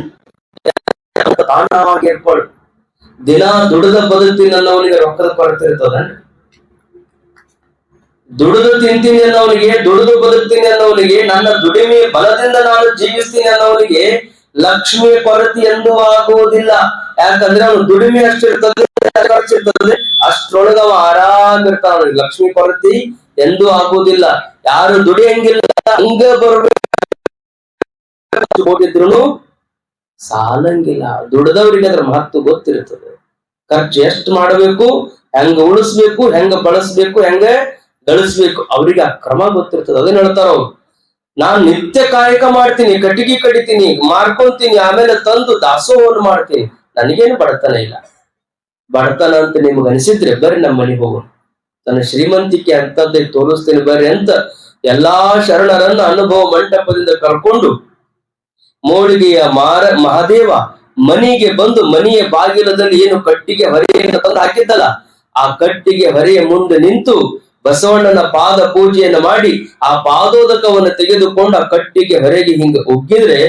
ತಾನಾಗಿ ಏರ್ಪಡು. ದಿನ ದುಡಿದ ಬದುಕ್ತೀನಿ ಅನ್ನೋನಿಗೆ ರೊಕ್ಕದ ಕೊರತೆ ಇರ್ತದ, ದುಡಿದು ತಿಂತೀನಿ ಅನ್ನೋನಿಗೆ, ದುಡಿದು ಬದುಕ್ತೀನಿ ಅನ್ನೋನಿಗೆ, ನನ್ನ ದುಡಿಮೆ ಬಲದಿಂದ ನಾನು ಜೀವಿಸ್ತೀನಿ ಅನ್ನೋನಿಗೆ ಲಕ್ಷ್ಮಿಯ ಕೊರತೆ ಎಂದೂ ಆಗುವುದಿಲ್ಲ. ಯಾಕಂದ್ರೆ ಅವನು ದುಡಿಮೆ ಅಷ್ಟಿರ್ತದೆ, ಖರ್ಚಿರ್ತದೆ, ಅಷ್ಟ್ರೊಳಗ ಅವ ಆರಾಮಿರ್ತಾನ. ಅವನಿಗೆ ಲಕ್ಷ್ಮಿ ಕೊರತೆ ಎಂದೂ ಆಗುವುದಿಲ್ಲ. ಯಾರು ದುಡಿಯಂಗಿಲ್ಲ, ಹಂಗ ಬರ್ಬೇಕು, ಹೋಗಿದ್ರು ಸಾಲಂಗಿಲ್ಲ. ದುಡಿದವ್ರಿಗೆ ಅದ್ರ ಮಹತ್ವ ಗೊತ್ತಿರ್ತದೆ. ಖರ್ಚು ಎಷ್ಟು ಮಾಡಬೇಕು, ಹೆಂಗ ಉಳಿಸ್ಬೇಕು, ಹೆಂಗ ಬಳಸ್ಬೇಕು, ಹೆಂಗ ಗಳಿಸ್ಬೇಕು, ಅವ್ರಿಗೆ ಆ ಕ್ರಮ ಗೊತ್ತಿರ್ತದೆ. ಅದನ್ನ ಹೇಳ್ತಾರ ಅವ್ರು, ನಾನ್ ನಿತ್ಯ ಕಾಯಕ ಮಾಡ್ತೀನಿ, ಕಟ್ಟಿಗೆ ಕಡಿತೀನಿ, ಮಾರ್ಕೊಂತೀನಿ, ಆಮೇಲೆ ತಂದು ದಾಸೋಹವನ್ನು ಮಾಡ್ತೀನಿ, ನನಗೇನು ಬಡತನ ಇಲ್ಲ. ಬಡತನ ಅಂತ ನಿಮ್ಗೆ ಅನಿಸಿದ್ರೆ ಬರ್ರಿ ನಮ್ಮ ಮನೆಗೆ ಹೋಗೋಣ, ತನ್ನ ಶ್ರೀಮಂತಿಕೆ ಅಂತದ್ದೇ ತೋರಿಸ್ತೇನೆ ಬರ್ರಿ ಅಂತ ಎಲ್ಲಾ ಶರಣರನ್ನ ಅನುಭವ ಮಂಟಪದಿಂದ ಕರ್ಕೊಂಡು ಮೋಳಿಗೆಯ ಮಹಾದೇವ ಮನೆಗೆ ಬಂದು ಮನೆಯ ಬಾಗಿಲದಲ್ಲಿ ಏನು ಕಟ್ಟಿಗೆ ಹೊರೆಯನ್ನು ತಂದು ಹಾಕಿದ್ದಲ್ಲ, ಆ ಕಟ್ಟಿಗೆ ಹೊರೆಯ ಮುಂದೆ ನಿಂತು ಬಸವಣ್ಣನ ಪಾದ ಪೂಜೆಯನ್ನು ಮಾಡಿ ಆ ಪಾದೋದಕವನ್ನು ತೆಗೆದುಕೊಂಡು ಆ ಕಟ್ಟಿಗೆ ಹೊರೆಗೆ ಹಿಂಗೆ ಒಗ್ಗಿದ್ರೆ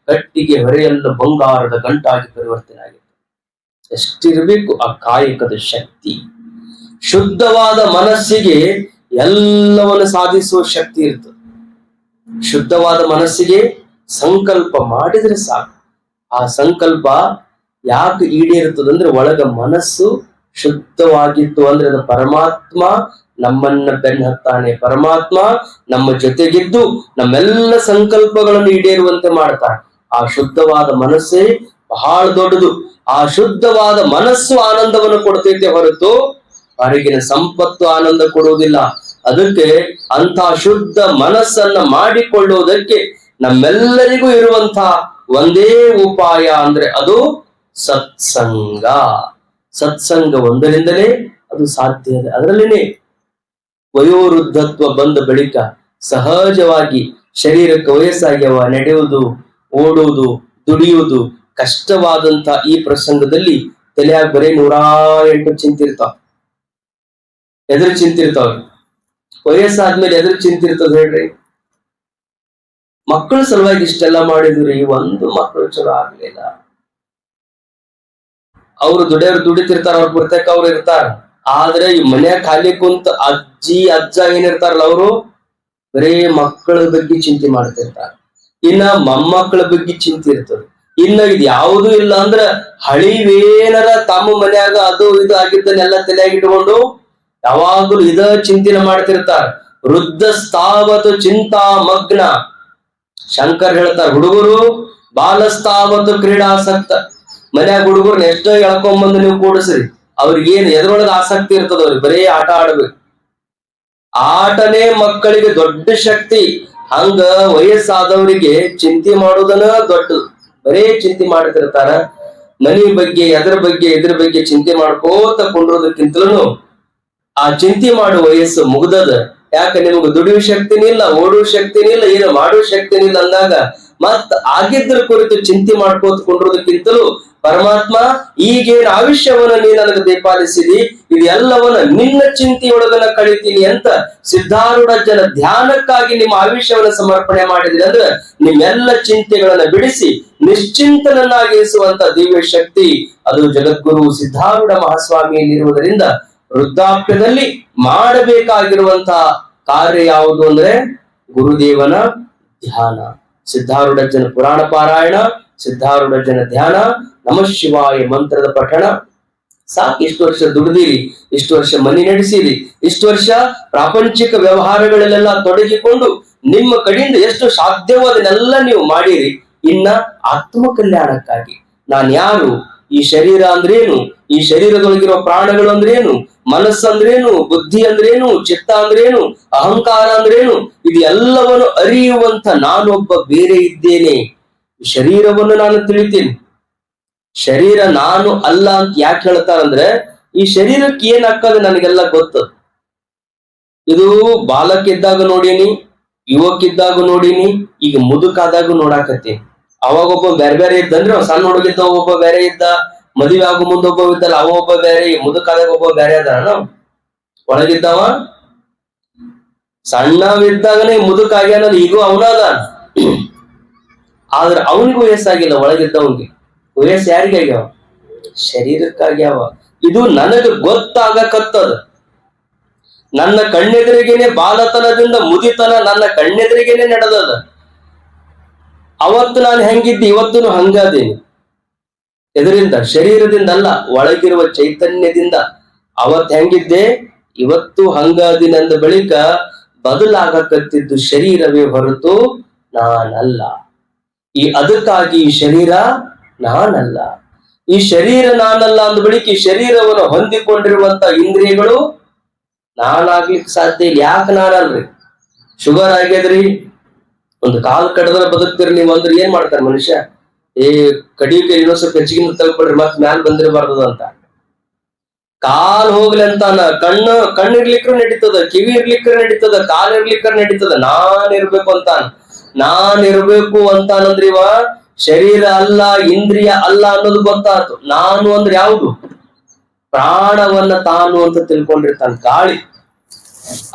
ಕಟ್ಟಿಗೆ ಹೊರೆಯೆಲ್ಲ ಬಂಗಾರದ ಗಂಟಾಗಿ ಪರಿವರ್ತನೆ ಆಗಿದೆ. ಎಷ್ಟಿರಬೇಕು ಆ ಕಾಯಕದ ಶಕ್ತಿ. ಶುದ್ಧವಾದ ಮನಸ್ಸಿಗೆ ಎಲ್ಲವನ್ನು ಸಾಧಿಸುವ ಶಕ್ತಿ ಇರ್ತದೆ. ಶುದ್ಧವಾದ ಮನಸ್ಸಿಗೆ ಸಂಕಲ್ಪ ಮಾಡಿದ್ರೆ ಸಾಕು. ಆ ಸಂಕಲ್ಪ ಯಾಕೆ ಈಡೇರುತ್ತದಂದ್ರೆ ಒಳಗ ಮನಸ್ಸು ಶುದ್ಧವಾಗಿತ್ತು ಅಂದ್ರೆ ಅದು ಪರಮಾತ್ಮ ನಮ್ಮನ್ನ ಬೆನ್ನ ಹತ್ತಾನೆ, ಪರಮಾತ್ಮ ನಮ್ಮ ಜೊತೆಗಿದ್ದು ನಮ್ಮೆಲ್ಲ ಸಂಕಲ್ಪಗಳನ್ನು ಈಡೇರುವಂತೆ ಮಾಡ್ತಾನೆ. ಆ ಶುದ್ಧವಾದ ಮನಸ್ಸೇ ಬಹಳ ದೊಡ್ಡದು. ಆ ಶುದ್ಧವಾದ ಮನಸ್ಸು ಆನಂದವನ್ನು ಕೊಡ್ತೈತೆ ಹೊರತು ಹೊರಗಿನ ಸಂಪತ್ತು ಆನಂದ ಕೊಡುವುದಿಲ್ಲ. ಅದಕ್ಕೆ ಅಂತ ಶುದ್ಧ ಮನಸ್ಸನ್ನ ಮಾಡಿಕೊಳ್ಳುವುದಕ್ಕೆ ನಮ್ಮೆಲ್ಲರಿಗೂ ಇರುವಂತಹ ಒಂದೇ ಉಪಾಯ ಅಂದ್ರೆ ಅದು ಸತ್ಸಂಗ. ಸತ್ಸಂಗ ಒಂದರಿಂದಲೇ ಅದು ಸಾಧ್ಯ ಇದೆ. ಅದರಲ್ಲಿನೇ ವಯೋವೃದ್ಧತ್ವ ಬಂದ ಬಳಿಕ ಸಹಜವಾಗಿ ಶರೀರಕ್ಕೆ ವಯಸ್ಸಾಗ್ಯವ, ನಡೆಯುವುದು, ಓಡುವುದು, ದುಡಿಯುವುದು ಕಷ್ಟವಾದಂತ ಈ ಪ್ರಸಂಗದಲ್ಲಿ ತಲೆಯಾಗ ಬರೀ 108 ಚಿಂತಿರ್ತಾವ, ಎದುರು ಚಿಂತಿರ್ತಾವ. ವಯಸ್ಸಾದ್ಮೇಲೆ ಎದುರು ಚಿಂತಿರ್ತದ ಹೇಳ್ರಿ. ಮಕ್ಕಳ ಸಲುವಾಗಿ ಇಷ್ಟೆಲ್ಲ ಮಾಡಿದ್ರಿ, ಒಂದು ಮಕ್ಕಳು ಚಲೋ ಆಗ್ಲಿಲ್ಲ. ಅವ್ರು ದುಡಿತಿರ್ತಾರ, ಅವ್ರ ಬರ್ತಕ ಅವ್ರು ಇರ್ತಾರ. ಆದ್ರೆ ಈ ಮನ್ಯಾಗ ಖಾಲಿ ಕುಂತ ಅಜ್ಜಿ ಅಜ್ಜ ಏನಿರ್ತಾರಲ್ಲ ಅವರು ಬರೀ ಮಕ್ಕಳ ಬಗ್ಗೆ ಚಿಂತೆ ಮಾಡ್ತಿರ್ತಾರ. ಇನ್ನ ಮೊಮ್ಮಕ್ಕಳ ಬಗ್ಗೆ ಚಿಂತೆ ಇರ್ತದೆ. ಇನ್ನ ಇದು ಯಾವುದೂ ಇಲ್ಲ ಅಂದ್ರ ಹಳಿವೇನರ ತಮ್ಮ ಮನ್ಯಾಗ ಅದು ಇದು ಆಗಿದ್ದನ್ನೆಲ್ಲ ತಲೆಯಾಗಿಟ್ಕೊಂಡು ಯಾವಾಗಲೂ ಇದ ಚಿಂತನೆ ಮಾಡ್ತಿರ್ತಾರ. ವೃದ್ಧ ಸ್ಥಾವತು ಚಿಂತಾ ಮಗ್ನ. ಶಂಕರ್ ಹೇಳ್ತಾರ, ಹುಡುಗರು ಬಾಲಸ್ತಾವತು ಕ್ರೀಡಾಸಕ್ತ. ಮನ್ಯಾಗ ಹುಡುಗರ್ನ ಎಷ್ಟೋ ಎಳ್ಕೊಂಬಂದು ನೀವು ಕೂಡಿಸ್ರಿ, ಅವ್ರಿಗೇನು ಎದ್ರೊಳಗೆ ಆಸಕ್ತಿ ಇರ್ತದ, ಅವ್ರಿಗೆ ಬರೀ ಆಟ ಆಡ್ಬೇಕು. ಆಟನೇ ಮಕ್ಕಳಿಗೆ ದೊಡ್ಡ ಶಕ್ತಿ. ಹಂಗ ವಯಸ್ಸಾದವರಿಗೆ ಚಿಂತೆ ಮಾಡೋದನ್ನ ದೊಡ್ಡದು. ಬರೇ ಚಿಂತೆ ಮಾಡ್ತಿರ್ತಾರ. ಮನಿ ಬಗ್ಗೆ ಇದ್ರ ಬಗ್ಗೆ ಚಿಂತೆ ಮಾಡ್ಕೋತ ಕೊಂಡ್ರೋದಕ್ಕಿಂತಲೂ ಆ ಚಿಂತೆ ಮಾಡುವ ವಯಸ್ಸು ಮುಗ್ದದ. ಯಾಕೆ ನಿಮ್ಗೆ ದುಡಿಯುವ ಶಕ್ತಿನಿಲ್ಲ, ಓಡುವ ಶಕ್ತಿನಿಲ್ಲ, ಏನು ಮಾಡುವ ಶಕ್ತಿನಿಲ್ಲ ಅಂದಾಗ ಮತ್ ಆಗಿದ್ರ ಕುರಿತು ಚಿಂತೆ ಮಾಡ್ಕೋತ ಕೊಂಡ್ರೋದಕ್ಕಿಂತಲೂ ಪರಮಾತ್ಮ ಈಗೇನು ಆಯುಷ್ಯವನ್ನ ನೀ ನನಗೆ ದೀಪಾಲಿಸಿದಿ, ಇದೆಲ್ಲವನ್ನ ನಿನ್ನ ಚಿಂತೆಯೊಳಗನ ಕಳಿತೀನಿ ಅಂತ ಸಿದ್ಧಾರೂಢಜ್ಜನ ಧ್ಯಾನಕ್ಕಾಗಿ ನಿಮ್ಮ ಆಯುಷ್ಯವನ್ನ ಸಮರ್ಪಣೆ ಮಾಡಿದ್ರಿ ಅಂದ್ರೆ ನಿಮ್ಮೆಲ್ಲ ಚಿಂತೆಗಳನ್ನ ಬಿಡಿಸಿ ನಿಶ್ಚಿಂತನನ್ನಾಗಿಸುವಂತ ದಿವ್ಯ ಶಕ್ತಿ ಅದು ಜಗದ್ಗುರು ಸಿದ್ಧಾರೂಢ ಮಹಾಸ್ವಾಮಿಯಲ್ಲಿರುವುದರಿಂದ ವೃದ್ಧಾಪ್ಯದಲ್ಲಿ ಮಾಡಬೇಕಾಗಿರುವಂತಹ ಕಾರ್ಯ ಯಾವುದು ಅಂದ್ರೆ ಗುರುದೇವನ ಧ್ಯಾನ, ಸಿದ್ಧಾರೂಢಜ್ಜನ ಪುರಾಣ ಪಾರಾಯಣ, ಸಿದ್ಧಾರೂಢಜ್ಜನ ಧ್ಯಾನ, ನಮಃ ಶಿವಾಯ ಮಂತ್ರದ ಪಠಣ. ಸಾಕು. ಇಷ್ಟು ವರ್ಷ ದುಡಿದಿರಿ, ಇಷ್ಟು ವರ್ಷ ಮನೆ ನಡೆಸಿರಿ, ಇಷ್ಟು ವರ್ಷ ಪ್ರಾಪಂಚಿಕ ವ್ಯವಹಾರಗಳಲ್ಲೆಲ್ಲ ತೊಡಗಿಕೊಂಡು ನಿಮ್ಮ ಕಡೆಯಿಂದ ಎಷ್ಟು ಸಾಧ್ಯವೋ ಅದನ್ನೆಲ್ಲ ನೀವು ಮಾಡಿರಿ. ಇನ್ನ ಆತ್ಮ ಕಲ್ಯಾಣಕ್ಕಾಗಿ ನಾನ್ ಯಾರು, ಈ ಶರೀರ ಅಂದ್ರೇನು, ಈ ಶರೀರದೊಳಗಿರೋ ಪ್ರಾಣಗಳು ಅಂದ್ರೇನು, ಮನಸ್ಸಂದ್ರೇನು, ಬುದ್ಧಿ ಅಂದ್ರೇನು, ಚಿತ್ತ ಅಂದ್ರೇನು, ಅಹಂಕಾರ ಅಂದ್ರೇನು, ಇದು ಎಲ್ಲವನ್ನು ಅರಿಯುವಂತ ನಾನೊಬ್ಬ ಬೇರೆ ಇದ್ದೇನೆ. ಶರೀರವನ್ನು ನಾನು ತಿಳಿತೀನಿ. ಶರೀರ ನಾನು ಅಲ್ಲ ಅಂತ ಯಾಕೆ ಹೇಳ್ತಾರಂದ್ರೆ ಈ ಶರೀರಕ್ಕೆ ಏನ್ ಹಾಕದು ನನಗೆಲ್ಲ ಗೊತ್ತದ. ಇದು ಬಾಲಕಿದ್ದಾಗ ನೋಡೀನಿ, ಯುವಕಿದ್ದಾಗ ನೋಡೀನಿ, ಈಗ ಮುದುಕಾದಾಗ ನೋಡಾಕತ್ತೀನಿ. ಅವಾಗ ಒಬ್ಬ ಬೇರೆ ಬೇರೆ ಇದ್ದಂದ್ರೆ ಸಣ್ಣ ಹುಡುಗಿದ್ದ ಒಬ್ಬ ಬೇರೆ ಇದ್ದ, ಮದುವೆ ಆಗೋ ಮುಂದೆ ಒಬ್ಬ ಇದ್ದಲ್ಲ ಅವ ಒಬ್ಬ ಬೇರೆ, ಮುದುಕಾದಾಗ ಒಬ್ಬ ಬೇರೆ ಅದಾನ. ಒಳಗಿದ್ದವ ಸಣ್ಣವಿದ್ದಾಗನೇ ಮುದುಕಾಗ್ಯಾನ, ಈಗೂ ಅವನದ. ಆದ್ರೆ ಅವನಿಗೂ ವಯಸ್ಸಾಗಿಲ್ಲ, ಒಳಗಿದ್ದವನ್ಗೆ ವಯಸ್ಸು ಯಾರಿಗೆ ಆಗ್ಯಾವ? ಶರೀರಕ್ಕಾಗ್ಯಾವ. ಇದು ನನಗೆ ಗೊತ್ತಾಗಕತ್ತದ. ನನ್ನ ಕಣ್ಣೆದುರಿಗೇನೆ ಬಾಲತನದಿಂದ ಮುದಿತನ ನನ್ನ ಕಣ್ಣೆದುರಿಗೇನೆ ನಡೆದದ. ಅವತ್ತು ನಾನು ಹೆಂಗಿದ್ದೆ, ಇವತ್ತು ಹಂಗಾದೇನಿ. ಎದರಿಂದ? ಶರೀರದಿಂದ ಅಲ್ಲ, ಒಳಗಿರುವ ಚೈತನ್ಯದಿಂದ. ಅವತ್ ಹೆಂಗಿದ್ದೆ, ಇವತ್ತು ಹಂಗಾದಿನ ಅಂದ ಬಳಿಕ ಬದಲಾಗಕತ್ತಿದ್ದು ಶರೀರವೇ ಹೊರತು ನಾನಲ್ಲ. ಅದಕ್ಕಾಗಿ ಈ ಶರೀರ ನಾನಲ್ಲ. ಈ ಶರೀರ ನಾನಲ್ಲ ಅಂದ ಬಳಿಕ ಈ ಶರೀರವನ್ನು ಹೊಂದಿಕೊಂಡಿರುವಂತ ಇಂದ್ರಿಯಗಳು ನಾನಾಗ್ಲಿಕ್ಕೆ ಸಾಧ್ಯ ಇಲ್ಲ. ಯಾಕೆ ನಾನಲ್ರಿ? ಶುಗರ್ ಆಗ್ಯದ್ರಿ, ಒಂದು ಕಾಲ್ ಕಡದ್ರ ಬದುಕ್ತೀರಿ ನೀವು ಅಂದ್ರೆ ಏನ್ ಮಾಡ್ತಾರೆ ಮನುಷ್ಯ? ಏ ಕಡಿಕೆ ಇನ್ನೊಂದ್ ಸ್ವಲ್ಪ ಹೆಚ್ಚಿಗೆ ತಗೊಳ್ರಿ ಮತ್ ಮ್ಯಾಲ್ ಬಂದಿರಬಾರ್ದು ಅಂತ. ಕಾಲ್ ಹೋಗ್ಲಿ ಅಂತಾನ, ಕಣ್ಣಿರ್ಲಿಕ್ರ ನಡೀತದ, ಕಿವಿ ಇರ್ಲಿಕ್ರ ನಡೀತದ, ಕಾಲ್ ಇರ್ಲಿಕ್ರ ನಡೀತದ, ನಾನ್ ಇರ್ಬೇಕು ಅಂತಾನ. ನಾನ್ ಇರ್ಬೇಕು ಅಂತಾನಂದ್ರ ಇವ ಶರೀರ ಅಲ್ಲ, ಇಂದ್ರಿಯ ಅಲ್ಲ ಅನ್ನೋದು ಗೊತ್ತಾಯ್ತು. ನಾನು ಅಂದ್ರೆ ಯಾವುದು? ಪ್ರಾಣವನ್ನ ತಾನು ಅಂತ ತಿಳ್ಕೊಂಡಿರ್ತಾನ ಗಾಳಿ.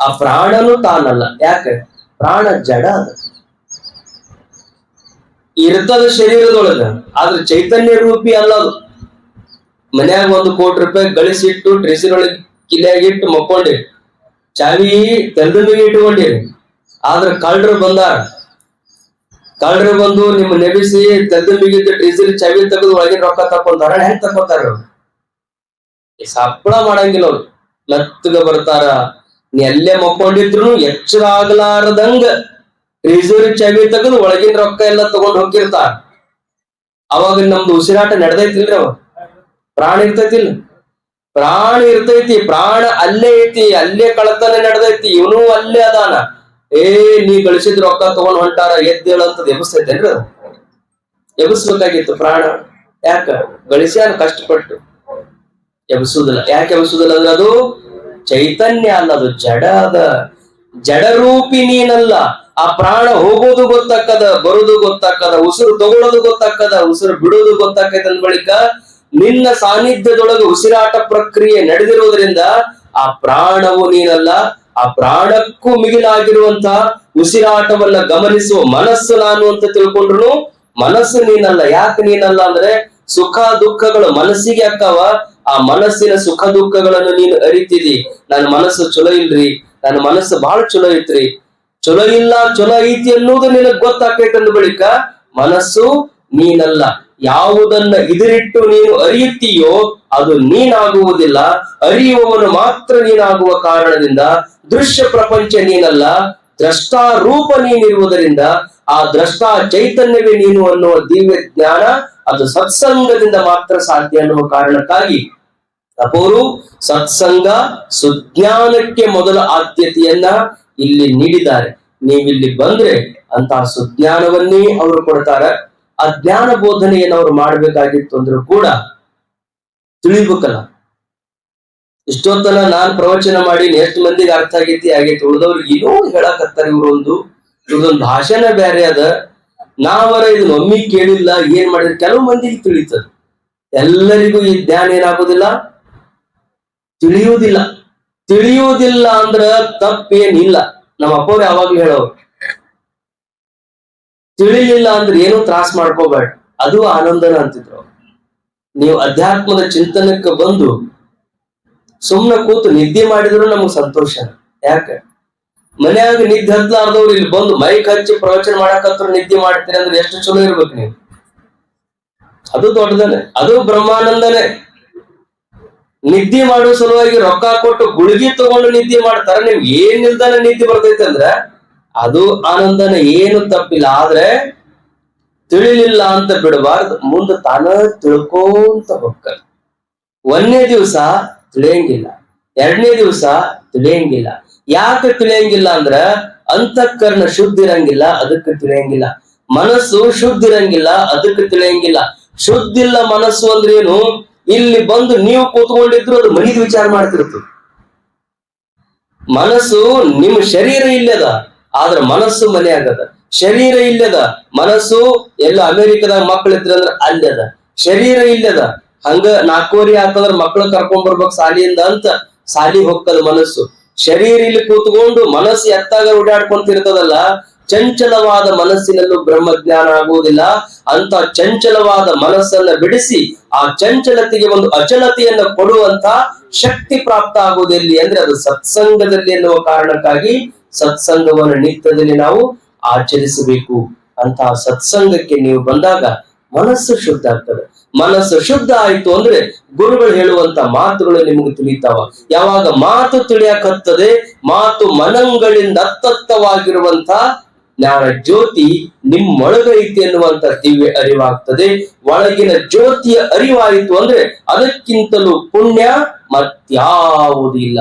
ಆ ಪ್ರಾಣನು ತಾನಲ್ಲ. ಯಾಕೆ? ಪ್ರಾಣ ಜಡ ಅದ, ಇರ್ತದ ಶರೀರದೊಳಗ, ಆದ್ರೆ ಚೈತನ್ಯ ರೂಪಿ ಅಲ್ಲ ಅದು. ಮನ್ಯಾಗ 1 ಕೋಟಿ ರೂಪಾಯಿ ಗಳಿಸಿಟ್ಟು ಟ್ರೆಸಿನೊಳಗೆ ಕಿಲ್ಯಾಗಿಟ್ಟು ಮಕ್ಕೊಂಡಿರಿ, ಚಾವಿ ತೆಲ್ದಮಿಗೆ ಇಟ್ಕೊಂಡಿರಿ. ಆದ್ರ ಕಳ್ರು ಬಂದು ನಿಮ್ಮ ನೆಬಿಸಿ ತೆಲ್ದಮಿಗಿದ್ದ ಟ್ರೆಸಿರಿ ಚಾವಿ ತೆಗೆದು ಒಳಗಿನ ರೊಕ್ಕ ತಕೊಂತಾರ. ಹೆಂಗ್ ತಕೊಂತಾರ? ಸಪ್ಪಳ ಮಾಡಂಗಿಲ್ಲ ಅವ್ರು, ಮೆತ್ತಗ ಬರ್ತಾರ. ನೀ ಎಲ್ಲೇ ಮಕ್ಕೊಂಡಿದ್ರು ಎಚ್ಚರ ಆಗ್ಲಾರದಂಗ ಟ್ರೆಸಿರಿ ಚಾವಿ ತೆಗೆದು ಒಳಗಿನ ರೊಕ್ಕ ಎಲ್ಲ ತಗೊಂಡ್ ಹೋಗಿರ್ತಾರ. ಅವಾಗ ನಮ್ದು ಉಸಿರಾಟ ನಡೆದೈತಿಲ್ರಿ? ಅವ ಪ್ರಾಣ ಇರ್ತೈತಿಲ್ಲ? ಪ್ರಾಣ ಇರ್ತೈತಿ, ಪ್ರಾಣ ಅಲ್ಲೇ ಐತಿ, ಅಲ್ಲೇ ಕಳತನ ನಡೆದೈತಿ, ಇವನು ಅಲ್ಲೇ ಅದಾನ. ನೀ ಗಳಿಸಿದ ರೊಕ್ಕ ತಗೊಂಡ್ ಹೊಂಟಾರ, ಎದ್ದೇಳಂತದ್ ಎಬ್ಸ್ತೈತೇನ್ರಿ? ಅದು ಎಬ್ಸ್ಬೇಕಾಗಿತ್ತು ಪ್ರಾಣ. ಯಾಕ? ಗಳಿಸ್ಯಾನ ಕಷ್ಟಪಟ್ಟು. ಎಬ್ಸುದಿಲ್ಲ. ಯಾಕೆ ಎಬ್ಸುದಿಲ್ಲ ಅಂದ್ರೆ ಅದು ಚೈತನ್ಯ ಅಲ್ಲ, ಅದು ಜಡ ಅದ. ಜಡರೂಪಿ ನೀನಲ್ಲ. ಆ ಪ್ರಾಣ ಹೋಗೋದು ಗೊತ್ತಾಕದ, ಬರುದು ಗೊತ್ತಾಕದ, ಉಸಿರು ತಗೊಳ್ಳೋದು ಗೊತ್ತಾಕದ, ಉಸಿರು ಬಿಡೋದು ಗೊತ್ತಾಕೈತೆ ಅಂದ ಬಳಿಕ ನಿನ್ನ ಸಾನ್ನಿಧ್ಯದೊಳಗೆ ಉಸಿರಾಟ ಪ್ರಕ್ರಿಯೆ ನಡೆದಿರುವುದರಿಂದ ಆ ಪ್ರಾಣವು ನೀನಲ್ಲ. ಆ ಪ್ರಾಣಕ್ಕೂ ಮಿಗಿಲಾಗಿರುವಂತಹ ಉಸಿರಾಟವನ್ನ ಗಮನಿಸುವ ಮನಸ್ಸು ನಾನು ಅಂತ ತಿಳ್ಕೊಂಡ್ರು ಮನಸ್ಸು ನೀನಲ್ಲ. ಯಾಕೆ ನೀನಲ್ಲ ಅಂದ್ರೆ ಸುಖ ದುಃಖಗಳು ಮನಸ್ಸಿಗೆ ಅಕ್ಕವ. ಆ ಮನಸ್ಸಿನ ಸುಖ ದುಃಖಗಳನ್ನು ನೀನು ಅರಿತಿದಿ. ನನ್ನ ಮನಸ್ಸು ಚಲೋ ಇಲ್ರಿ, ನನ್ನ ಮನಸ್ಸು ಬಹಳ ಚಲೋ ಐತ್ರಿ, ಚಲೋ ಇಲ್ಲ ಚಲೋ ಐತಿ ಅನ್ನೋದು ನಿನಗ್ ಗೊತ್ತಾಕೈತಂದ ಬಳಿಕ ಮನಸ್ಸು ನೀನಲ್ಲ. ಯಾವುದನ್ನ ಇದರಿಟ್ಟು ನೀನು ಅರಿಯುತ್ತೀಯೋ ಅದು ನೀನಾಗುವುದಿಲ್ಲ, ಅರಿಯುವವನು ಮಾತ್ರ ನೀನಾಗುವ ಕಾರಣದಿಂದ ದೃಶ್ಯ ಪ್ರಪಂಚ ನೀನಲ್ಲ, ದ್ರಷ್ಟಾರೂಪ ನೀನಿರುವುದರಿಂದ ಆ ದ್ರಷ್ಟಾ ಚೈತನ್ಯವೇ ನೀನು ಅನ್ನುವ ದಿವ್ಯ ಜ್ಞಾನ ಅದು ಸತ್ಸಂಗದಿಂದ ಮಾತ್ರ ಸಾಧ್ಯ ಅನ್ನುವ ಕಾರಣಕ್ಕಾಗಿ ಅಪೋರು ಸತ್ಸಂಗ ಸುಜ್ಞಾನಕ್ಕೆ ಮೊದಲ ಆದ್ಯತೆಯನ್ನ ಇಲ್ಲಿ ನೀಡಿದ್ದಾರೆ. ನೀವಿಲ್ಲಿ ಬಂದ್ರೆ ಅಂತಹ ಸುಜ್ಞಾನವನ್ನೇ ಅವರು ಕೊಡ್ತಾರ. ಆ ಜ್ಞಾನ ಬೋಧನೆಯನ್ನು ಅವ್ರು ಮಾಡ್ಬೇಕಾಗಿತ್ತು ಅಂದ್ರೂ ಕೂಡ ತಿಳಿಬೇಕಲ್ಲ. ಇಷ್ಟೊತ್ತನ ನಾನ್ ಪ್ರವಚನ ಮಾಡಿ ಎಷ್ಟು ಮಂದಿಗೆ ಅರ್ಥ ಆಗೈತಿ ಉಳಿದವ್ರಿಗೆ ಏನೋ ಹೇಳಕತ್ತಾರ. ಇವ್ರೊಂದು ಭಾಷಣ ಬೇರೆ ಅದ, ನಾವರ ಇದನ್ನ ಒಮ್ಮೆ ಕೇಳಿಲ್ಲ, ಏನ್ ಮಾಡಿದ್ರೆ ಕೆಲವು ಮಂದಿಗೆ ತಿಳಿತದ. ಎಲ್ಲರಿಗೂ ಈ ಜ್ಞಾನ ಏನಾಗೋದಿಲ್ಲ, ತಿಳಿಯುವುದಿಲ್ಲ ಅಂದ್ರ ತಪ್ಪೇನಿಲ್ಲ. ನಮ್ಮ ಅಪ್ಪವ್ರು ಯಾವಾಗ್ಲೂ ಹೇಳೋರು, ತಿಳಿಲಿಲ್ಲ ಅಂದ್ರೆ ಏನು ತ್ರಾಸ ಮಾಡ್ಕೋಬೇಡ, ಅದು ಆನಂದನ ಅಂತಿದ್ರು. ನೀವು ಅಧ್ಯಾತ್ಮದ ಚಿಂತನಕ್ಕೆ ಬಂದು ಸುಮ್ನೆ ಕೂತು ನಿದ್ದೆ ಮಾಡಿದ್ರು ನಮಗ್ ಸಂತೋಷ. ಯಾಕೆ? ಮನ್ಯಾಗ ನಿದ್ದೆ ಹತ್ಲಾರ್ದವ್ರು ಇಲ್ಲಿ ಬಂದು ಮೈಕ್ ಹಚ್ಚಿ ಪ್ರವಚನ ಮಾಡಕತ್ರ ನಿದ್ದೆ ಮಾಡ್ತೀರಿ ಅಂದ್ರೆ ಎಷ್ಟು ಚಲೋ ಇರ್ಬೇಕು ನೀವು. ಅದು ದೊಡ್ಡದನೆ, ಅದು ಬ್ರಹ್ಮಾನಂದನೇ. ನಿದ್ದೆ ಮಾಡೋ ಸಲುವಾಗಿ ರೊಕ್ಕ ಕೊಟ್ಟು ಗುಳಿಗೆ ತಗೊಂಡು ನಿದ್ದೆ ಮಾಡ್ತಾರ, ನಿಮ್ಗೆ ಏನ್ ಇಲ್ದಾನೆ ನಿದ್ದೆ ಬರ್ತೈತೆ ಅಂದ್ರೆ ಅದು ಆನಂದನೇ, ಏನು ತಪ್ಪಿಲ್ಲ. ಆದ್ರೆ ತಿಳಿಲಿಲ್ಲ ಅಂತ ಬಿಡಬಾರ್ದು, ಮುಂದೆ ತಾನ ತಿಳ್ಕೊಂತ ಹೋಗ್ತಾರೆ. 1ನೇ ದಿವಸ ತಿಳಿಯಂಗಿಲ್ಲ, 2ನೇ ದಿವಸ ತಿಳಿಯಂಗಿಲ್ಲ. ಯಾಕೆ ತಿಳಿಯಂಗಿಲ್ಲ ಅಂದ್ರ ಅಂತಃಕರಣ ಶುದ್ಧ ಇರಂಗಿಲ್ಲ, ಅದಕ್ಕೆ ತಿಳಿಯಂಗಿಲ್ಲ. ಮನಸ್ಸು ಶುದ್ಧ ಇರಂಗಿಲ್ಲ, ಅದಕ್ಕೆ ತಿಳಿಯಂಗಿಲ್ಲ. ಶುದ್ಧಿಲ್ಲ ಮನಸ್ಸು ಅಂದ್ರೆ ಏನು? ಇಲ್ಲಿ ಬಂದು ನೀವು ಕೂತ್ಕೊಂಡಿದ್ರು ಅದು ಮನಿದ ವಿಚಾರ ಮಾಡ್ತಿರ್ತದೆ. ಮನಸ್ಸು ನಿಮ್ಮ ಶರೀರ ಇಲ್ಲದ, ಆದ್ರ ಮನಸ್ಸು ಮನೆ ಆಗದ. ಶರೀರ ಇಲ್ಲದ, ಮನಸ್ಸು ಎಲ್ಲ ಅಮೆರಿಕದಾಗ ಮಕ್ಕಳಿದ್ರ ಅಂದ್ರ ಅಲ್ಲದ. ಶರೀರ ಇಲ್ಲದ, ಹಂಗ 4 ಆಗ್ತದ್ರ ಮಕ್ಕಳು ಕರ್ಕೊಂಡ್ ಬರ್ಬೇಕು ಸಾಲಿಯಿಂದ ಅಂತ ಸಾಲಿ ಹೋಗ್ತದ ಮನಸ್ಸು. ಶರೀರ ಇಲ್ಲಿ ಕೂತ್ಕೊಂಡು ಮನಸ್ಸು ಎತ್ತಾಗ ಓಡಾಡ್ಕೊಂತಿರ್ತದಲ್ಲ, ಚಂಚಲವಾದ ಮನಸ್ಸಿನಲ್ಲೂ ಬ್ರಹ್ಮಜ್ಞಾನ ಆಗುವುದಿಲ್ಲ. ಅಂತ ಚಂಚಲವಾದ ಮನಸ್ಸನ್ನ ಬಿಡಿಸಿ ಆ ಚಂಚಲತೆಗೆ ಒಂದು ಅಚಲತೆಯನ್ನ ಕೊಡುವಂತ ಶಕ್ತಿ ಪ್ರಾಪ್ತ ಆಗುವುದೆಲ್ಲಿ ಅಂದ್ರೆ ಅದು ಸತ್ಸಂಗದಲ್ಲಿ ಎನ್ನುವ ಕಾರಣಕ್ಕಾಗಿ ಸತ್ಸಂಗವನ್ನು ನಿತ್ಯದಲ್ಲಿ ನಾವು ಆಚರಿಸಬೇಕು. ಅಂತಹ ಸತ್ಸಂಗಕ್ಕೆ ನೀವು ಬಂದಾಗ ಮನಸ್ಸು ಶುದ್ಧ ಆಗ್ತದೆ. ಮನಸ್ಸು ಶುದ್ಧ ಆಯ್ತು ಅಂದ್ರೆ ಗುರುಗಳು ಹೇಳುವಂತ ಮಾತುಗಳು ನಿಮಗೆ ತಿಳಿತಾವ. ಯಾವಾಗ ಮಾತು ತಿಳಿಯಕತ್ತದೆ, ಮಾತು ಮನಂಗಳಿಂದ ಅತ್ತತ್ತವಾಗಿರುವಂತ ಜ್ಞಾನ ಜ್ಯೋತಿ ನಿಮ್ಮೊಳಗೈತಿ ಎನ್ನುವಂತ ದಿವ್ಯ ಅರಿವಾಗ್ತದೆ. ಒಳಗಿನ ಜ್ಯೋತಿಯ ಅರಿವಾಯಿತು ಅಂದ್ರೆ ಅದಕ್ಕಿಂತಲೂ ಪುಣ್ಯ ಮತ್ಯಾವುದೂ ಇಲ್ಲ.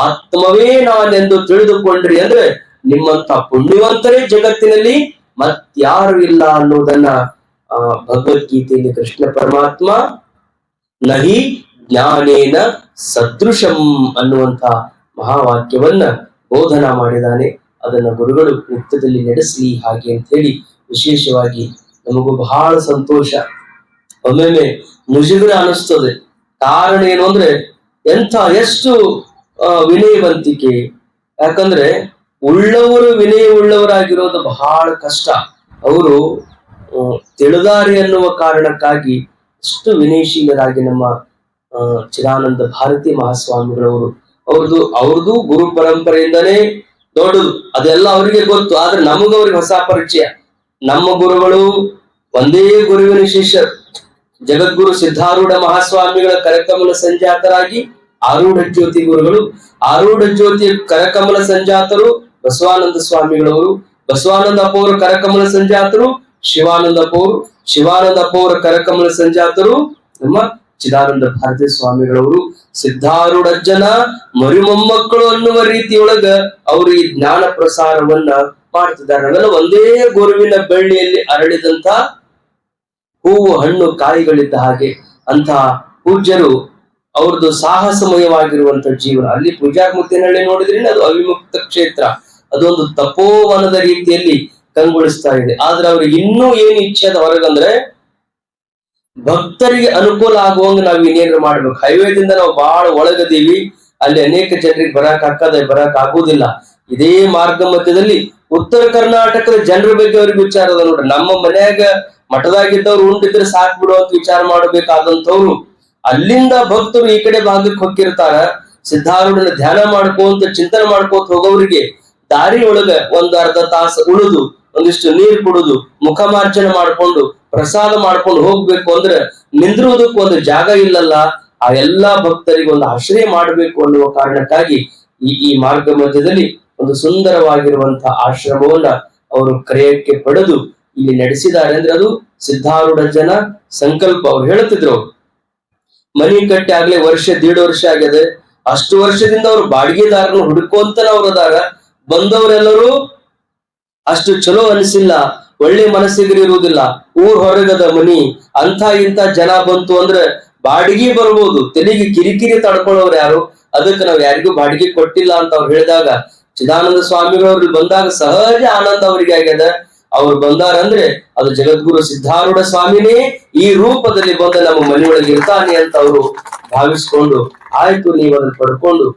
ಆತ್ಮವೇ ನಾನೆಂದು ತಿಳಿದುಕೊಂಡ್ರಿ ಅಂದ್ರೆ ನಿಮ್ಮಂತ ಪುಣ್ಯವಂತರೇ ಜಗತ್ತಿನಲ್ಲಿ ಮತ್ಯಾರು ಇಲ್ಲ ಅನ್ನೋದನ್ನ ಭಗವದ್ಗೀತೆಯಲ್ಲಿ ಕೃಷ್ಣ ಪರಮಾತ್ಮ ನಹಿ ಜ್ಞಾನೇನ ಸದೃಶಂ ಅನ್ನುವಂತ ಮಹಾವಾಕ್ಯವನ್ನ ಬೋಧನಾ ಮಾಡಿದ್ದಾನೆ. ಅದನ್ನ ಗುರುಗಳು ನಿತ್ಯದಲ್ಲಿ ನಡೆಸಲಿ ಹಾಗೆ ಅಂತ ಹೇಳಿ ವಿಶೇಷವಾಗಿ ನಮಗೂ ಬಹಳ ಸಂತೋಷ, ಒಮ್ಮೊಮ್ಮೆ ಮುಜುಗರ ಅನಿಸ್ತದೆ. ಕಾರಣ ಏನು ಅಂದ್ರೆ ಎಷ್ಟು ವಿನಯವಂತಿಕೆ. ಯಾಕಂದ್ರೆ ಉಳ್ಳವರು ವಿನಯ ಉಳ್ಳವರಾಗಿರೋದು ಬಹಳ ಕಷ್ಟ. ಅವರು ತಿಳಿದಾರೆ ಅನ್ನುವ ಕಾರಣಕ್ಕಾಗಿ ಅಷ್ಟು ವಿನಯಶೀಲರಾಗಿ ನಮ್ಮ ಚಿದಾನಂದ ಭಾರತಿ ಮಹಾಸ್ವಾಮಿಗಳವರು ಅವ್ರದ್ದು ಗುರು ಪರಂಪರೆಯಿಂದನೇ ದೊಡ್ಡದು, ಅದೆಲ್ಲ ಅವರಿಗೆ ಗೊತ್ತು. ಆದ್ರೆ ನಮಗವ್ರಿಗೆ ಹೊಸ ಪರಿಚಯ. ನಮ್ಮ ಗುರುಗಳು ಒಂದೇ ಗುರುವಿನ ಶಿಷ್ಯರು. ಜಗದ್ಗುರು ಸಿದ್ಧಾರೂಢ ಮಹಾಸ್ವಾಮಿಗಳ ಕರಕಮಲ ಸಂಜಾತರಾಗಿ ಆರೂಢ ಜ್ಯೋತಿ ಗುರುಗಳು, ಆರೂಢ ಜ್ಯೋತಿ ಕರಕಮಲ ಸಂಜಾತರು ಬಸವಾನಂದ ಸ್ವಾಮಿಗಳವರು, ಬಸವಾನಂದ ಅಪ್ಪವರ ಕರಕಮಲ ಸಂಜಾತರು ಶಿವಾನಂದ ಅಪ್ಪವರು, ಶಿವಾನಂದ ಅಪ್ಪವರ ಕರಕಮಲ ಸಂಜಾತರು ನಮ್ಮ ಚಿದಾನಂದ ಭಾರತಿ ಸ್ವಾಮಿಗಳವರು. ಸಿದ್ಧಾರೂಢಜ್ಜನ ಮರಿಮೊಮ್ಮಕ್ಕಳು ಅನ್ನುವ ರೀತಿಯೊಳಗ ಅವರು ಈ ಜ್ಞಾನ ಪ್ರಸಾರವನ್ನ ಮಾಡ್ತಿದ್ದಾರೆ. ಅವೆಲ್ಲ ಒಂದೇ ಗುರುವಿನ ಬೆಳ್ಳಿಯಲ್ಲಿ ಅರಳಿದಂತ ಹೂವು ಹಣ್ಣು ಕಾಯಿಗಳಿದ್ದ ಹಾಗೆ ಅಂತ ಪೂಜ್ಯರು ಅವ್ರದ್ದು ಸಾಹಸಮಯವಾಗಿರುವಂತ ಜೀವನ. ಅಲ್ಲಿ ಪೂಜಾಮುಕ್ತಿನಹಳ್ಳಿ ನೋಡಿದ್ರೆ ಅದು ಅವಿಮುಕ್ತ ಕ್ಷೇತ್ರ, ಅದೊಂದು ತಪೋವನದ ರೀತಿಯಲ್ಲಿ ಕಂಗೊಳಿಸ್ತಾ ಇದೆ. ಆದ್ರೆ ಅವ್ರಿಗೆ ಇನ್ನೂ ಏನು ಇಚ್ಛೆ ಅದ ಹೊರಗಂದ್ರೆ ಭಕ್ತರಿಗೆ ಅನುಕೂಲ ಆಗುವಂಗ ನಾವ್ ಇನ್ನೇನಾದ್ರು ಮಾಡ್ಬೇಕು. ಹೈವೇದಿಂದ ನಾವು ಬಹಳ ಒಳಗದೀವಿ, ಅಲ್ಲಿ ಅನೇಕ ಜನರಿಗೆ ಬರಕ್ ಆಗುದಿಲ್ಲ. ಇದೇ ಮಾರ್ಗ ಮಧ್ಯದಲ್ಲಿ ಉತ್ತರ ಕರ್ನಾಟಕದ ಜನರ ಬಗ್ಗೆ ಅವ್ರಿಗೆ ವಿಚಾರ ಅದ ನೋಡ್ರಿ. ನಮ್ಮ ಮನ್ಯಾಗ ಮಠದಾಗಿದ್ದವ್ರು ಉಂಟಿದ್ರೆ ಸಾಕ್ ಬಿಡು ಅಂತ ವಿಚಾರ ಮಾಡಬೇಕಾದಂತವ್ರು ಅಲ್ಲಿಂದ ಭಕ್ತರು ಈ ಕಡೆ ಭಾಗಕ್ಕೆ ಹೊಕ್ಕಿರ್ತಾರ. ಸಿದ್ಧಾರೂಢನ ಧ್ಯಾನ ಮಾಡ್ಕೊಂತ ಚಿಂತನೆ ಮಾಡ್ಕೋತ ಹೋಗೋರಿಗೆ ದಾರಿ ಒಳಗ ಒಂದು ಅರ್ಧ ತಾಸು ಉಳಿದು ಒಂದಿಷ್ಟು ನೀರು ಕುಡಿದು ಮುಖಮಾರ್ಜನೆ ಮಾಡ್ಕೊಂಡು ಪ್ರಸಾದ ಮಾಡ್ಕೊಂಡು ಹೋಗ್ಬೇಕು ಅಂದ್ರೆ ನಿಂದ್ರುವುದಕ್ಕೆ ಒಂದು ಜಾಗ ಇಲ್ಲಲ್ಲ. ಆ ಎಲ್ಲಾ ಭಕ್ತರಿಗೆ ಒಂದು ಆಶ್ರಯ ಮಾಡಬೇಕು ಅನ್ನುವ ಕಾರಣಕ್ಕಾಗಿ ಈ ಮಾರ್ಗ ಮಧ್ಯದಲ್ಲಿ ಒಂದು ಸುಂದರವಾಗಿರುವಂತಹ ಆಶ್ರಮವನ್ನ ಅವರು ಕ್ರಯಕ್ಕೆ ಪಡೆದು ಇಲ್ಲಿ ನಡೆಸಿದ್ದಾರೆ. ಅಂದ್ರೆ ಅದು ಸಿದ್ಧಾರೂಢ ಜನ ಸಂಕಲ್ಪ. ಅವ್ರು ಹೇಳ್ತಿದ್ರು ಮನಿ ಕಟ್ಟಿ ಆಗ್ಲೇ ವರ್ಷ 1.5 ವರ್ಷ ಆಗ್ಯದೆ, ಅಷ್ಟು ವರ್ಷದಿಂದ ಅವ್ರು ಬಾಡಿಗೆದಾರನ ಹುಡುಕೋಂತನ ಅವ್ರು ಅದಾರ. ಬಂದವರೆಲ್ಲರೂ ಅಷ್ಟು ಚಲೋ ಅನಿಸಿಲ್ಲ, ಒಳ್ಳೆ ಮನಸ್ಸಿಗೆ ಇರುವುದಿಲ್ಲ, ಊರ್ ಹೊರಗದ ಮನಿ ಅಂತ ಇಂತ ಜನ ಬಂತು ಅಂದ್ರೆ ಬಾಡಿಗೆ ಬರ್ಬೋದು, ತೆಲಿಗೆ ಕಿರಿಕಿರಿ ತಡ್ಕೊಳ್ಳೋರು ಯಾರು, ಅದಕ್ಕೆ ನಾವ್ ಯಾರಿಗೂ ಬಾಡಿಗೆ ಕೊಟ್ಟಿಲ್ಲ ಅಂತ ಅವ್ರು ಹೇಳಿದಾಗ ಚಿದಾನಂದ ಸ್ವಾಮಿಗಳವ್ರಿಗೆ ಬಂದಾಗ ಸಹಜ ಆನಂದ ಅವರಿಗೆ ಆಗ್ಯದ. ಅವ್ರು ಬಂದಾರಂದ್ರೆ ಅದು ಜಗದ್ಗುರು ಸಿದ್ಧಾರೂಢ ಸ್ವಾಮಿನೇ ಈ ರೂಪದಲ್ಲಿ ಬಂದ ನಮ್ಮ ಮನೆಯೊಳಗೆ ಇರ್ತಾನೆ ಅಂತ ಅವರು ಭಾವಿಸ್ಕೊಂಡು ಆಯ್ತು ನೀವು ಅದನ್ನ ಪಡ್ಕೊಂಡು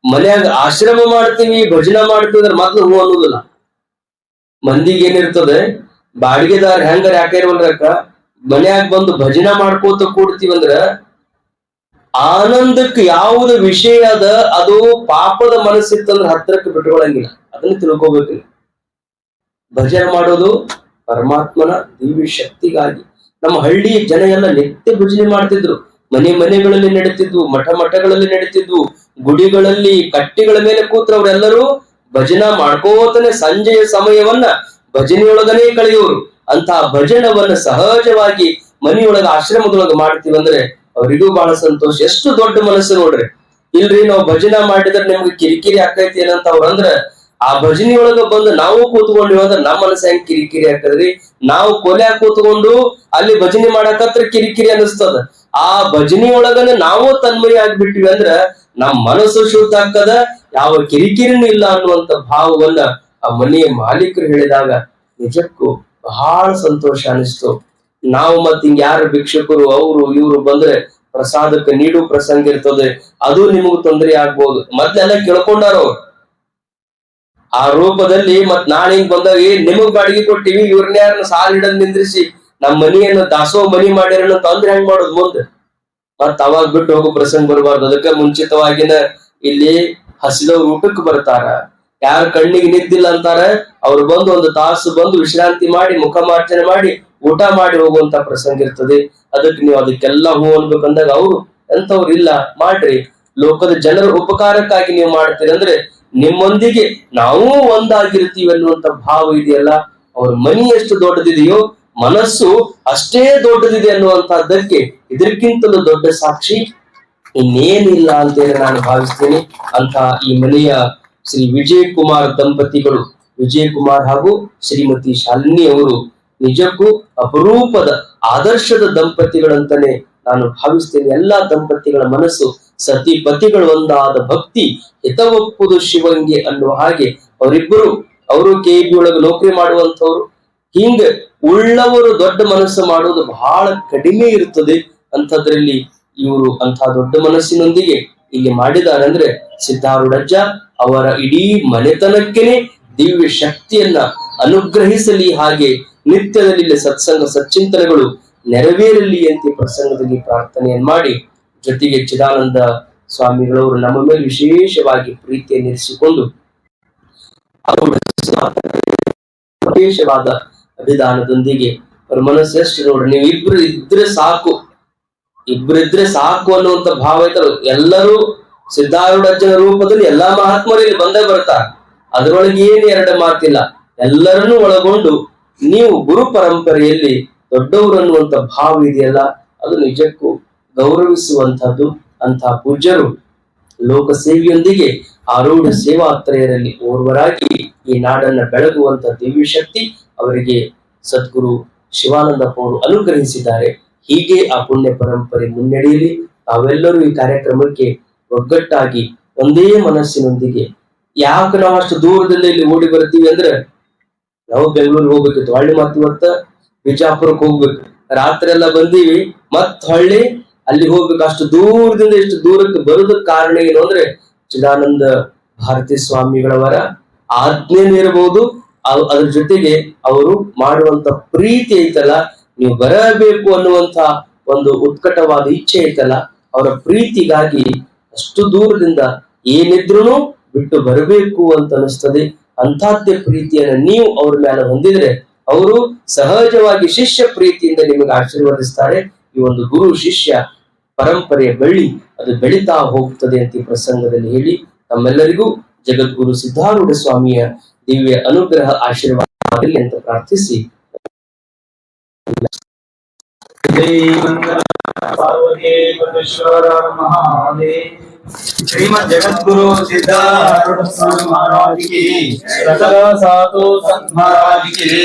ಮನ್ಯಾಗ ಆಶ್ರಮ ಮಾಡ್ತೀವಿ ಭಜನೆ ಮಾಡ್ತೀವಿ ಅಂದ್ರೆ ಮೊದ್ಲು ಹೂ ಅನ್ನೋದಿಲ್ಲ. ಮಂದಿಗೆ ಏನಿರ್ತದೆ ಬಾಡಿಗೆದಾರ ಹೆಂಗಾರ ಯಾಕೆ ಇರ್ವಲ್ರಕ್ಕ ಮನ್ಯಾಗ ಬಂದು ಭಜನೆ ಮಾಡ್ಕೋತ ಕೂಡ್ತೀವಂದ್ರ ಆನಂದಕ್ಕೆ ಯಾವ್ದು ವಿಷಯ ಅದ ಅದು ಪಾಪದ ಮನಸ್ಸಿತ್ತಂದ್ರೆ ಹತ್ರಕ್ಕೆ ಬಿಟ್ಕೊಳಂಗಿಲ್ಲ. ಅದನ್ನ ತಿಳ್ಕೊಬೇಕು. ಭಜನೆ ಮಾಡೋದು ಪರಮಾತ್ಮನ ದಿವ್ಯ ಶಕ್ತಿಗಾಗಿ. ನಮ್ಮ ಹಳ್ಳಿ ಜನ ಎಲ್ಲ ನಿತ್ಯ ಭಜನೆ ಮಾಡ್ತಿದ್ರು. ಮನೆಗಳಲ್ಲಿ ನಡೀತಿದ್ವು, ಮಠಗಳಲ್ಲಿ ನಡೀತಿದ್ವು, ಗುಡಿಗಳಲ್ಲಿ ಕಟ್ಟಿಗಳ ಮೇಲೆ ಕೂತ್ರವ್ರೆಲ್ಲರೂ ಭಜನಾ ಮಾಡ್ಕೋತಾನೆ ಸಂಜೆಯ ಸಮಯವನ್ನ ಭಜನೆಯೊಳಗನೇ ಕಳೆಯೋರು. ಅಂತ ಭಜನವನ್ನ ಸಹಜವಾಗಿ ಮನೆಯೊಳಗ ಆಶ್ರಮದೊಳಗ ಮಾಡ್ತೀವಂದ್ರೆ ಅವರಿಗೂ ಬಹಳ ಸಂತೋಷ. ಎಷ್ಟು ದೊಡ್ಡ ಮನಸ್ಸು ನೋಡ್ರಿ. ಇಲ್ರಿ ನಾವು ಭಜನಾ ಮಾಡಿದ್ರೆ ನಿಮ್ಗೆ ಕಿರಿಕಿರಿ ಆಕೈತಿ ಏನಂತ ಅವ್ರಂದ್ರ ಆ ಭಜನೆಯೊಳಗ ಬಂದು ನಾವು ಕೂತ್ಕೊಂಡಿವ ಅಂದ್ರೆ ನಮ್ಮ ಮನಸ್ಸು ಹೆಂಗ್ ಕಿರಿಕಿರಿ ಹಾಕದ್ರಿ. ನಾವು ಕೊಲೆ ಕೂತ್ಕೊಂಡು ಅಲ್ಲಿ ಭಜನೆ ಮಾಡಕತ್ರ ಕಿರಿಕಿರಿ ಅನಿಸ್ತದ. ಆ ಭಜನೆಯೊಳಗನೆ ನಾವು ತನ್ಮಯ ಆಗ್ಬಿಟ್ಟಿವಿ ಅಂದ್ರ ನಮ್ ಮನಸ್ಸು ಶುದ್ಧ ಆಗ್ತದ, ಯಾವ ಕಿರಿಕಿರಿನೂ ಇಲ್ಲ ಅನ್ನುವಂತ ಭಾವವನ್ನ ಆ ಮನೆಯ ಮಾಲೀಕರು ಹೇಳಿದಾಗ ನಿಜಕ್ಕೂ ಬಹಳ ಸಂತೋಷ ಅನಿಸ್ತು. ನಾವು ಮತ್ ಹಿಂಗ ಯಾರು ಭಿಕ್ಷಕರು ಅವರು ಇವ್ರು ಬಂದ್ರೆ ಪ್ರಸಾದಕ್ಕೆ ನೀಡು ಪ್ರಸಂಗ ಇರ್ತದೆ, ಅದು ನಿಮಗೂ ತೊಂದರೆ ಆಗ್ಬೋದು. ಮೊದ್ಲೆಲ್ಲ ಕೇಳ್ಕೊಂಡಾರ ಅವ್ರು ಆ ರೂಪದಲ್ಲಿ. ಮತ್ ನಾಳೆ ಹಿಂಗ್ ಬಂದಾಗ ನಿಮಗ್ ಬಾಡಿಗೆ ಕೊಟ್ಟಿವಿ, ಇವ್ರನ್ನ ಯಾರನ್ನ ಸಾಲ ಹಿಡದ್ ನಿಂದ್ರಿಸಿ ನಮ್ ಮನಿಯನ್ನ ದಾಸೋ ಮನಿ ಮಾಡ್ಯಾರ ತೊಂದ್ರೆ ಹೆಂಗ್ ಮಾಡೋದು ಮುಂದೆ. ಮತ್ ಅವಾಗ ಬಿಟ್ಟು ಹೋಗೋ ಪ್ರಸಂಗ ಬರಬಾರ್ದು. ಅದಕ್ಕೆ ಮುಂಚಿತವಾಗಿನ ಇಲ್ಲಿ ಹಸಿದವ್ರು ಊಟಕ್ಕೆ ಬರ್ತಾರ, ಯಾರು ಕಣ್ಣಿಗೆ ನಿದ್ದಿಲ್ಲ ಅಂತಾರ ಅವ್ರು ಬಂದು ಒಂದು ತಾಸು ಬಂದು ವಿಶ್ರಾಂತಿ ಮಾಡಿ ಮುಖಮಾರ್ಜನೆ ಮಾಡಿ ಊಟ ಮಾಡಿ ಹೋಗುವಂತ ಪ್ರಸಂಗ ಇರ್ತದೆ. ಅದಕ್ಕೆ ನೀವು ಅದಕ್ಕೆಲ್ಲ ಹೂ ಅನ್ಬೇಕಂದಾಗ ಅವ್ರು ಎಂತವ್ರು ಇಲ್ಲ ಮಾಡ್ರಿ, ಲೋಕದ ಜನರ ಉಪಕಾರಕ್ಕಾಗಿ ನೀವು ಮಾಡ್ತೀರಿ ಅಂದ್ರೆ ನಿಮ್ಮೊಂದಿಗೆ ನಾವು ಒಂದಾಗಿರ್ತೀವಿ ಅನ್ನುವಂತ ಭಾವ ಇದೆಯಲ್ಲ. ಅವ್ರ ಮನಿ ಎಷ್ಟು ದೊಡ್ಡದಿದೆಯೋ ಮನಸ್ಸು ಅಷ್ಟೇ ದೊಡ್ಡದಿದೆ ಅನ್ನುವಂತಹದ್ದಕ್ಕೆ ಇದಕ್ಕಿಂತಲೂ ದೊಡ್ಡ ಸಾಕ್ಷಿ ಇನ್ನೇನಿಲ್ಲ ಅಂತೇಳಿ ನಾನು ಭಾವಿಸ್ತೇನೆ. ಅಂತ ಈ ಮನೆಯ ಶ್ರೀ ವಿಜಯ್ ಕುಮಾರ್ ದಂಪತಿಗಳು ವಿಜಯಕುಮಾರ್ ಹಾಗೂ ಶ್ರೀಮತಿ ಶಾಲಿನಿ ಅವರು ನಿಜಕ್ಕೂ ಅಪರೂಪದ ಆದರ್ಶದ ದಂಪತಿಗಳಂತಾನೆ ನಾನು ಭಾವಿಸ್ತೇನೆ. ಎಲ್ಲಾ ದಂಪತಿಗಳ ಮನಸ್ಸು ಸತಿ ಪತಿಗಳು ಒಂದಾದ ಭಕ್ತಿ ಹಿತವಪ್ಪುದು ಶಿವಂಗೆ ಅನ್ನುವ ಹಾಗೆ ಅವರಿಬ್ಬರು, ಅವರು KEB ಒಳಗೆ ನೌಕರಿ ಮಾಡುವಂತವ್ರು. ಹಿಂಗ ಉಳ್ಳವರು ದೊಡ್ಡ ಮನಸ್ಸು ಮಾಡುವುದು ಬಹಳ ಕಡಿಮೆ ಇರುತ್ತದೆ. ಅಂಥದ್ರಲ್ಲಿ ಇವರು ಅಂಥ ದೊಡ್ಡ ಮನಸ್ಸಿನೊಂದಿಗೆ ಇಲ್ಲಿ ಮಾಡಿದ್ದಾರೆ ಅಂದ್ರೆ ಸಿದ್ಧಾರೂಢಜ್ಜ ಅವರ ಇಡೀ ಮನೆತನಕ್ಕೇನೆ ದಿವ್ಯ ಶಕ್ತಿಯನ್ನ ಅನುಗ್ರಹಿಸಲಿ, ಹಾಗೆ ನಿತ್ಯದಲ್ಲಿ ಇಲ್ಲಿ ಸತ್ಸಂಗ ಸಚ್ಚಿಂತನೆಗಳು ನೆರವೇರಲಿ ಅಂತ ಪ್ರಸಂಗದಲ್ಲಿ ಪ್ರಾರ್ಥನೆಯನ್ನು ಮಾಡಿ, ಜೊತೆಗೆ ಚಿದಾನಂದ ಸ್ವಾಮಿಗಳವರು ನಮ್ಮ ಮೇಲೆ ವಿಶೇಷವಾಗಿ ಪ್ರೀತಿಯನ್ನು ಇರಿಸಿಕೊಂಡು ವಿಶೇಷವಾದ ಅಭಿದಾನದೊಂದಿಗೆ ಅವ್ರ ಮನಸ್ಸು ಎಷ್ಟು ನೋಡ್ರಿ, ನೀವು ಇಬ್ಬರಿದ್ರೆ ಸಾಕು ಅನ್ನುವಂತ ಭಾವ ಐತಲ್ಲ. ಎಲ್ಲರೂ ಸಿದ್ಧಾರೂಢಜ್ಜನ ರೂಪದಲ್ಲಿ ಎಲ್ಲಾ ಮಹಾತ್ಮರು ಇಲ್ಲಿ ಬಂದೇ ಬರ್ತಾರೆ. ಅದರೊಳಗೆ ಏನು ಎರಡು ಮಾತಿಲ್ಲ, ಎಲ್ಲರನ್ನೂ ಒಳಗೊಂಡು ನೀವು ಗುರು ಪರಂಪರೆಯಲ್ಲಿ ದೊಡ್ಡವರು ಅನ್ನುವಂತ ಭಾವ ಇದೆಯಲ್ಲ, ಅದು ನಿಜಕ್ಕೂ ಗೌರವಿಸುವಂತಹದ್ದು. ಅಂತಹ ಪೂಜ್ಯರು ಲೋಕ ಸೇವೆಯೊಂದಿಗೆ ಆರೂಢ ಸೇವಾತ್ರಯರಲ್ಲಿ ಓರ್ವರಾಗಿ ಈ ನಾಡನ್ನ ಬೆಳಗುವಂತ ದಿವ್ಯ ಶಕ್ತಿ ಅವರಿಗೆ ಸದ್ಗುರು ಶಿವಾನಂದಪ್ಪ ಅವರು ಅನುಗ್ರಹಿಸಿದ್ದಾರೆ. ಹೀಗೆ ಆ ಪುಣ್ಯ ಪರಂಪರೆ ಮುನ್ನಡೆಯಲಿ. ನಾವೆಲ್ಲರೂ ಈ ಕಾರ್ಯಕ್ರಮಕ್ಕೆ ಒಗ್ಗಟ್ಟಾಗಿ ಒಂದೇ ಮನಸ್ಸಿನೊಂದಿಗೆ, ಯಾಕೆ ನಾವು ಅಷ್ಟು ದೂರದಲ್ಲಿ ಇಲ್ಲಿ ಓಡಿ ಬರ್ತೀವಿ ಅಂದ್ರೆ, ನಾವು ಬೆಂಗಳೂರಿಗೆ ಹೋಗ್ಬೇಕಿತ್ತು, ಹೊಳ್ಳಿ ಮತ್ತೆ ಇವತ್ತ ಬಿಜಾಪುರಕ್ಕೆ ಹೋಗ್ಬೇಕು, ರಾತ್ರಿ ಎಲ್ಲ ಬಂದೀವಿ, ಮತ್ ಹೊಳ್ಳಿ ಅಲ್ಲಿ ಹೋಗ್ಬೇಕು. ಅಷ್ಟು ದೂರದಿಂದ ಇಷ್ಟು ದೂರಕ್ಕೆ ಬರೋದಕ್ಕೆ ಕಾರಣ ಏನು ಅಂದ್ರೆ ಚಿದಾನಂದ ಭಾರತಿ ಸ್ವಾಮಿಗಳವರ ಆಜ್ಞೆನೂ ಇರಬಹುದು, ಅದ್ರ ಜೊತೆಗೆ ಅವರು ಮಾಡುವಂತ ಪ್ರೀತಿ ಐತಲ್ಲ, ನೀವು ಬರಬೇಕು ಅನ್ನುವಂತ ಒಂದು ಉತ್ಕಟವಾದ ಇಚ್ಛೆ ಐತಲ್ಲ, ಅವರ ಪ್ರೀತಿಗಾಗಿ ಅಷ್ಟು ದೂರದಿಂದ ಏನಿದ್ರು ಬಿಟ್ಟು ಬರಬೇಕು ಅಂತ ಅನಿಸ್ತದೆ. ಅಂಥದ್ದೇ ಪ್ರೀತಿಯನ್ನ ನೀವು ಅವ್ರ ಮೇಲೆ ಹೊಂದಿದ್ರೆ ಅವರು ಸಹಜವಾಗಿ ಶಿಷ್ಯ ಪ್ರೀತಿಯಿಂದ ನಿಮಗೆ ಆಶೀರ್ವದಿಸ್ತಾರೆ. ಈ ಒಂದು ಗುರು ಶಿಷ್ಯ ಪರಂಪರೆಯ ಬಳ್ಳಿ ಅದು ಬೆಳೀತಾ ಹೋಗ್ತದೆ ಅಂತ ಈ ಪ್ರಸಂಗದಲ್ಲಿ ಹೇಳಿ, ತಮ್ಮೆಲ್ಲರಿಗೂ ಜಗದ್ಗುರು ಸಿದ್ಧಾರೂಢ ಸ್ವಾಮಿಯ ದಿವ್ಯ ಅನುಗ್ರಹ ಆಶೀರ್ವಾದ ಆಗಲಿ ಅಂತ ಪ್ರಾರ್ಥಿಸಿ श्रीमद जगद्गुरु सिद्धारूढ़ स्वामी महाराज की, साधु संत महाराज की जय।